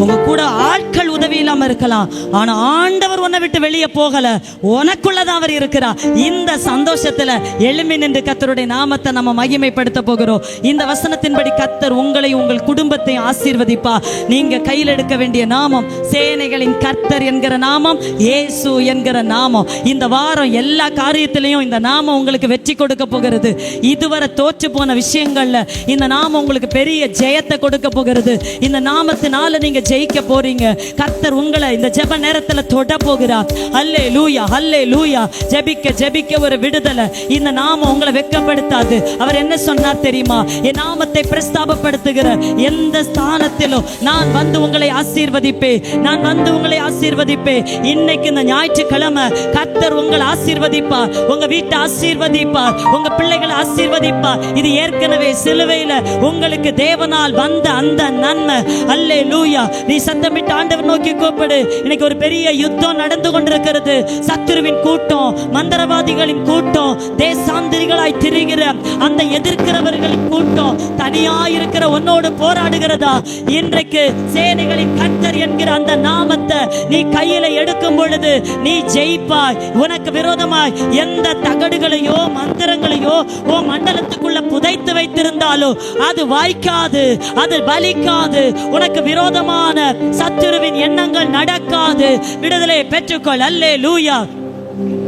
உங்க கூட ஆட்கள் உதவி இல்லாம இருக்கலாம், ஆனா ஆண்டவர் உன்னை விட்டு வெளியே போகல, உனக்குள்ளதான் அவர் இருக்கிறார். இந்த சந்தோஷத்துல எழும்பி நின்று கர்த்தருடைய நாமத்தை நம்ம மகிமைப்படுத்த போகிறோம். இந்த வசனத்தின்படி கர்த்தர் உங்களை, உங்கள் குடும்பத்தை ஆசீர்வதிப்பா. நீங்க கையில் எடுக்க வேண்டிய நாமம் சேனைகளின் கர்த்தர் என்கிற நாமம், இயேசு என்கிற நாமம். இந்த வாரம் எல்லா காரியத்திலையும் இந்த நாமம் உங்களுக்கு வெற்றி கொடுக்க போகிறது. இதுவரை தோற்று போன விஷயங்கள்ல இந்த நாமம் உங்களுக்கு பெரிய ஜெயத்தை கொடுக்க போகிறது. இந்த நாமத்தினால நீங்க ஜெயிக்க போறீங்க. கர்த்தர் உங்களை இந்த ஜெப நேரத்துல தொட போகிறார். அல்லேலூயா, அல்லேலூயா. ஜெபிக்க ஜெபிக்க ஒரு விடுதலை. இந்த நாமம் உங்களை வெட்கப்படுத்தாது. அவர் என்ன சொன்னார் தெரியுமா? என் நாமத்தை பிரஸ்தாபப்படுத்துகிற எந்த ஸ்தானத்திலும் நான் வந்து உங்களை ஆசீர்வதிப்பேன், நான் வந்து உங்களை ஆசீர்வதிப்பேன். இன்னைக்கு இந்த ஞாயிற்றுக்கிழமை கர்த்தர் உங்களை ஆசீர்வதிப்பார், உங்க வீட்டை ஆசீர்வதிப்பார், உங்க பிள்ளைகளை ஆசீர்வதிப்பார். இது ஏற்கனவே சிலுவையில உங்களுக்கு தேவனால் வந்த அந்த நன்மை. அல்லேலூயா. நீ சத்தமிட்டு ஆண்டவர் நோக்கி கூப்பிடு. இன்னைக்கு ஒரு பெரிய யுத்தம் நடந்து கொண்டிருக்கிறது. சத்துருவின் கூட்டம், மந்திரவாதிகளின் கூட்டம், தேசாந்திரிகளாய் திரிகிற அந்த எதிர்க்கிறவர்கள் கூட்டம் தனியா இருக்கிற உன்னோடு போராடுகிறதா? இன்றைக்கு சேனைகளின் கர்த்தர் என்கிற அந்த நாமத்தை நீ கையில எடுக்கும் பொழுது நீ ஜெயிப்பாய். உனக்கு விரோதமாய் எந்த தகடுகளையோ மந்திரங்களையோ ஓ மண்டலத்துக்குள்ள புதைத்து வைத்திருந்தாலோ அது வாய்க்காது, அது பலிக்காது. உனக்கு விரோதமான சத்துருவின் எண்ணங்கள் நடக்காது. விடுதலை பெற்றுக்கொள். அல்லேலூயா,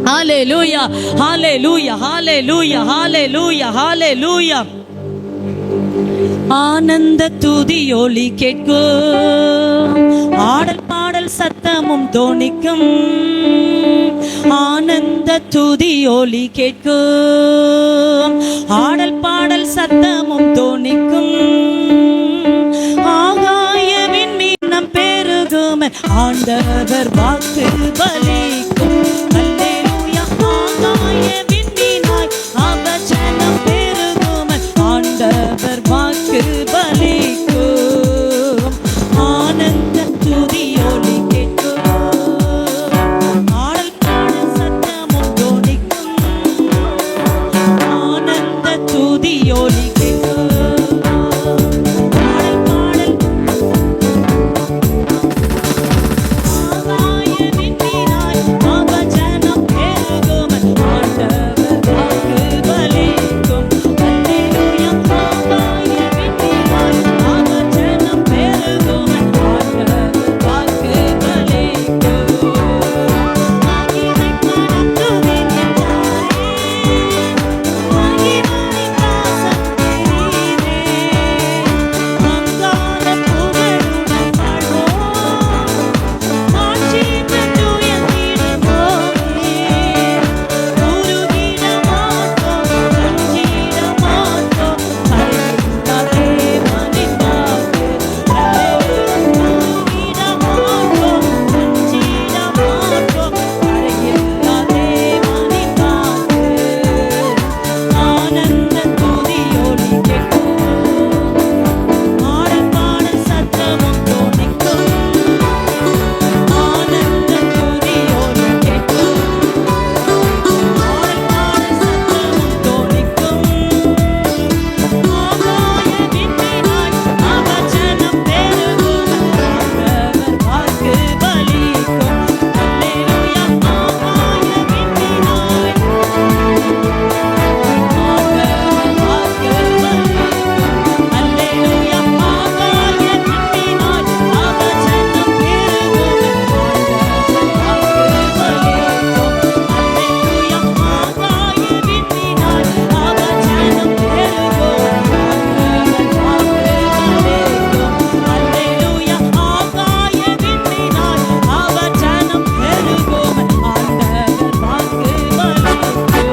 ஹalleluya, ஹalleluya, ஹalleluya, ஹalleluya, ஹalleluya. ஆனந்த துதியொலி கேட்கும், ஆடல் பாடல் சத்தமும் தோணிக்கும். ஆனந்த துதியொலி கேட்கும், ஆடல் பாடல் சத்தமும் தோணிக்கும். ஆகாயவின் மீனம் பெருகும், ஆண்டவர் வாக்கு பலிக்கும். அல்லேலூயா, ஆகாயவின் மீனாய் அவசனம் பெருகும், ஆண்டவர் வாக்கு பலிக்கும். ஆனந்த துதியொலி கேட்கும், ஆடல் பாடல் சத்தமும் தோணிக்கும். ஆனந்த துதியொலி கேட்கும், ஆடல் பாடல். ஆகாயவின் மீனாய் அவசனம் பெருகும், ஆண்டவர் வாக்கு பலிக்கும். அல்லேலூயா, ஆகாயவின் மீனாய் அவசனம் பெருகும், ஆண்டவர் வாக்கு பலிக்கும். ஆகினை பரத்துவின் என்றாரே, ஆகிவானின் வாசம் தெரிவே. அங்கார புகழுடன் வாழ்வோம், ஆட்சி பெற்று உயர்ந்திடுவோமே. உருகிட மாட்டோம், கஞ்சிட மாட்டோம், அறிகின்ற தேவனின் வாக்கு. உருகிட மாட்டோம், கஞ்சிட மாட்டோம், அறிகின்ற தேவனின் வாக்கு. ஆனந்த துதியொலி கேட்கும், ஆடல் பாடல் சத்தமும் தோணிக்கும். ஆனந்த துதியொலி கேட்கும், ஆடல் பாடல் சத்தமும் தோணிக்கும். ஆகாயவின் மீனாய் அவசனம் பெருகும், ஆண்டவர் வாக்கு பலிக்கும். அல்லேலூயா, ஆகாயவின் மீனாய் ஆண்டவர் வாக்கு பலிக்கும். அல்லேலூயா, ஆகாயவின் மீனாய் அவசனம் பெருகும், ஆண்டவர் வாக்கு பலிக்கும். அல்லேலூயா, ஆகாயவின் மீனாய் அவசனம் பெருகும், ஆண்டவர் வாக்கு பலிக்கும். அல்லேலூயா, ஆகாயவின் மீனாய் அவசனம் பெருகும், ஆண்டவர் வாக்கு பலிக்கும்.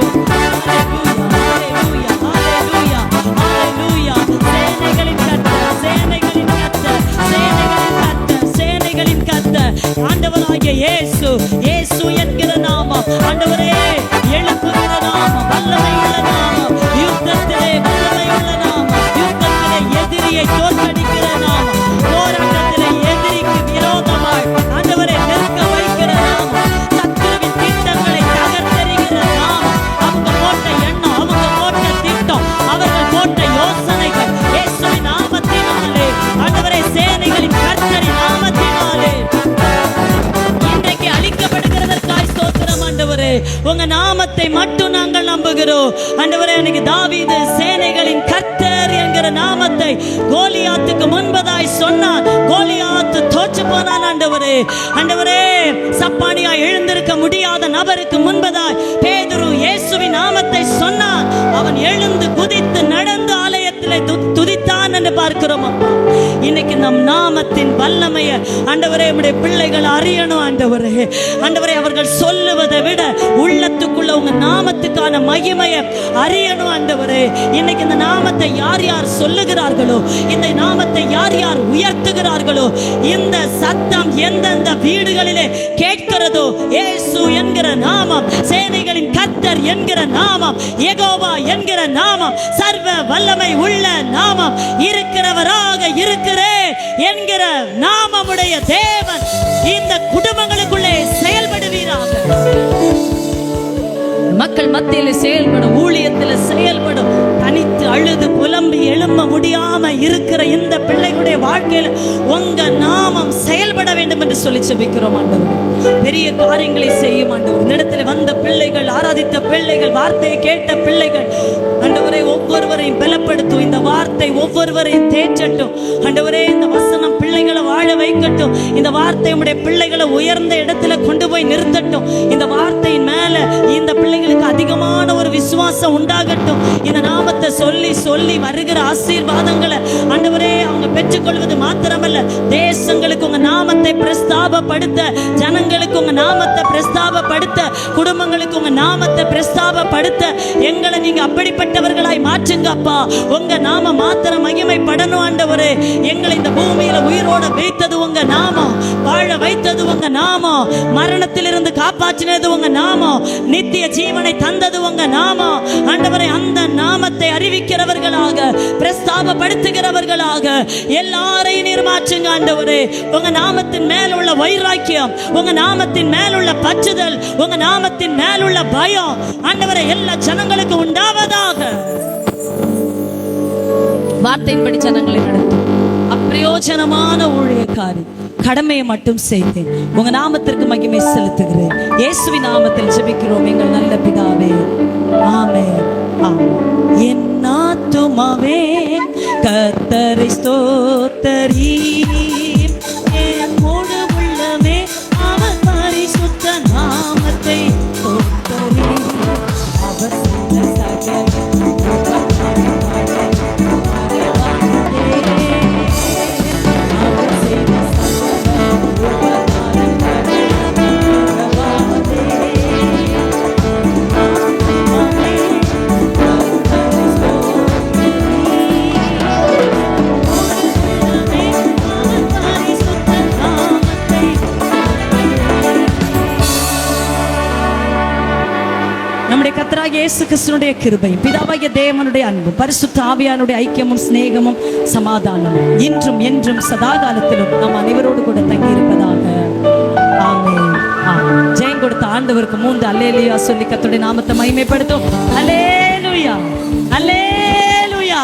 ஹalleluya, ஹalleluya, ஹalleluya. சேனைகளின் கர்த்தர், சேனைகளின் கர்த்தர், சேனைகளின் கர்த்தர், சேனைகளின் கர்த்தர் ஆண்டவராகிய இயேசு, இயேசு என்கிற நாமம் ஆண்டவரே எழுப்புகிற நாமம், வல்லமை உள்ள நாமம், யுத்தத்திலே வல்லமை உள்ள நாமம், யுத்தத்திலே எதிரியை தோற்கடிக்கிற நாமம், போராட்டத்திலே எதிரிக்கு விரோதமாய் ஆண்டவரை நிற்க வைக்கிற நாமம், சத்துருவின் திட்டங்களை தகர்த்தெறிகிற நாமம். அவங்க போட்ட எண்ணம், அவங்க போட்ட திட்டம், அவர்கள் போட்ட யோசனைகள் இயேசுவின் நாமத்தினாலே, ஆண்டவரே சேனைகளின் கர்த்தரின் நாமத்தினாலே இன்றைக்கு அழிக்கப்படுகிறதற்காய் ஸ்தோத்திரம் ஆண்டவரே. உங்க நாமத்தை மட்டும் நாங்கள் நம்புகிறோம் ஆண்டவரே. எனக்கு தாவீது சேனைகளின் கர்த்தர் என்கிற நாமத்தை கோலியாத்துக்கு முன்பதாய் சொன்னான். கோலியாத்து தோற்று போனான் ஆண்டவரே. ஆண்டவரே, சப்பானியா எழுந்திருக்க முடியாத நபருக்கு முன்பதாய் பேதுரு இயேசுவின் நாமத்தை சொன்னான். அவன் எழுந்து குதித்து நடந்து ஆலயத்திலே துதித்தான் என்று பார்க்கிறோம். அப்பா, இன்னைக்கு நம் நாமத்தின் வல்லமையை ஆண்டவரே உம்முடைய பிள்ளைகள் அறியணும் ஆண்டவரே. ஆண்டவரே, அவர்கள் சொல்லுவதை விட உள்ளத்துக்குள்ள உங்க நாமத்துக்கான மகிமையை அறியணும் ஆண்டவரே. இன்னைக்கு இந்த நாமத்தை யார் யார் சொல்லுகிறார்களோ, இந்த நாமத்தை யார் யார் உயர்த்துகிறார்களோ, இந்த சத்தம் எந்தெந்த வீடுகளிலே கேட்கிறதோ, இயேசு என்கிற நாமம், சேனைகளின் கர்த்தர் என்கிற நாமம், யெகோவா என்கிற நாமம், சர்வ வல்லமை உள்ள நாமம், இருக்கிறவராக இருக்கிறேன் என்கிற நாமமுடைய தேவன் இந்த குடும்பங்களுக்குள்ளே செயல்படுவீராக. மக்கள் மத்தியில் செயல்படும், ஊழியத்தில் செயல்படும், தனி நம்ப முடியாம இருக்கிற இந்த பிள்ளைகளுடைய வாழ்க்கையில உங்க நாமம் செயல்பட வேண்டும் என்று சொல்லி செபிக்கிறோம் ஆண்டவர். பெரிய காரியங்களை செய்யும் ஆண்டவர். இந்த இடத்துல வந்த பிள்ளைகள், ஆராதித்த பிள்ளைகள், வார்த்தையை கேட்ட பிள்ளைகள் ஆண்டவரே ஒவ்வொருவரையும் பலப்படுத்தும். இந்த வார்த்தை ஒவ்வொருவரையும் தேற்றட்டும் ஆண்டவரே. இந்த வசனம் பிள்ளைகளை வாழ வைக்கட்டும். இந்த வார்த்தை உடைய பிள்ளைகளை உயர்ந்த இடத்துல கொண்டு போய் நிறுத்தட்டும். இந்த வார்த்தையின் மேல இந்த பிள்ளைகளுக்கு அதிகமான ஒரு விசுவாசம் உண்டாகட்டும். இந்த நாமத்தை சொல்லி சொல்லி வருகிற ஆசீர்வாதங்களை ஆண்டவரே அவங்க பெற்றுக்கொள்வது மாத்திரமல்ல, தேசங்களுக்கு உங்க நாமத்தை பிரஸ்தாபப்படுத்த, ஜனங்களுக்கு உங்க நாமத்தை பிரஸ்தாபப்படுத்த, குடும்பங்களுக்கு உங்க நாமத்தை பிரஸ்தாபப்படுத்த எங்களை நீங்க அப்படிப்பட்டவர்களாய் மாற்றுங்க அப்பா. உங்க நாம மாத்திரம் மகிமைப்படணும் ஆண்டவரே. எங்களை இந்த பூமியில உயிரோட வைத்தது உங்க நாமம், வாழ வைத்தது உங்க நாமம், மரணத்திலிருந்து காப்பாற்றினது உங்க நாமம், நித்திய ஜீவனை தந்தது உங்க நாமம் ஆண்டவரே. அந்த நாமத்தை அறிவிக்கிறவர்களாக, பிரஸ்தாபப்படுத்துகிறவர்களாக எல்லாரையும் நிர்மாற்றுங்க ஆண்டவரே. உங்க நாமத்தின் மேல் உள்ள வைராக்கியம், உங்க நாமத்தின் மேல் உள்ள பற்றுதல், உங்க நாமத்தின் மேல் உள்ள பயம் ஆண்டவரே எல்லா ஜனங்களுக்கு உண்டாவதாக. வார்த்தையின்படி ஜனங்களை நடத்தும். அப்பிரயோஜனமான ஊழியக்காரி, கடமையை மட்டும் செய்தேன். உங்க நாமத்திற்கு மகிமை செலுத்துகிறேன். இயேசுவின் நாமத்தில் ஜெபிக்கிறோம் எங்கள் நல்ல பிதாவே, ஆமென். என் ஆத்துமாவே கர்த்தரை ஸ்தோத்தரி, என் முழு உள்ளமே அவர் பரிசுத்த நாமத்தை ஸ்தோத்தரி. அவர் நம்முடைய கர்த்தராகிய இயேசு கிறிஸ்துவினுடைய கிருபையும், பிதாவாகிய தேவனுடைய அன்பும், பரிசுத்த ஆவியானுடைய ஐக்கியமும் சிநேகமும் சமாதானமும் இன்றும் என்றும் சதா காலத்திலும் நம் அனைவரோடு கூட தங்கி இருப்பதாக. ஆமென். ஜெயம் கொடுத்த ஆண்டவருக்கு 3 அல்லேலூயா சொல்லி கர்த்தருடைய நாமத்தை மகிமைப்படுத்தும். அல்லேலூயா, அல்லேலூயா,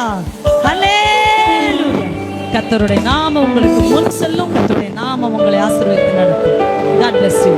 அல்லேலூயா. கர்த்தருடைய நாமம் உங்களுக்கு முன் செல்லும். கர்த்தருடைய நாமம் உங்களை ஆசீர்வதித்து நடத்தும். God bless you.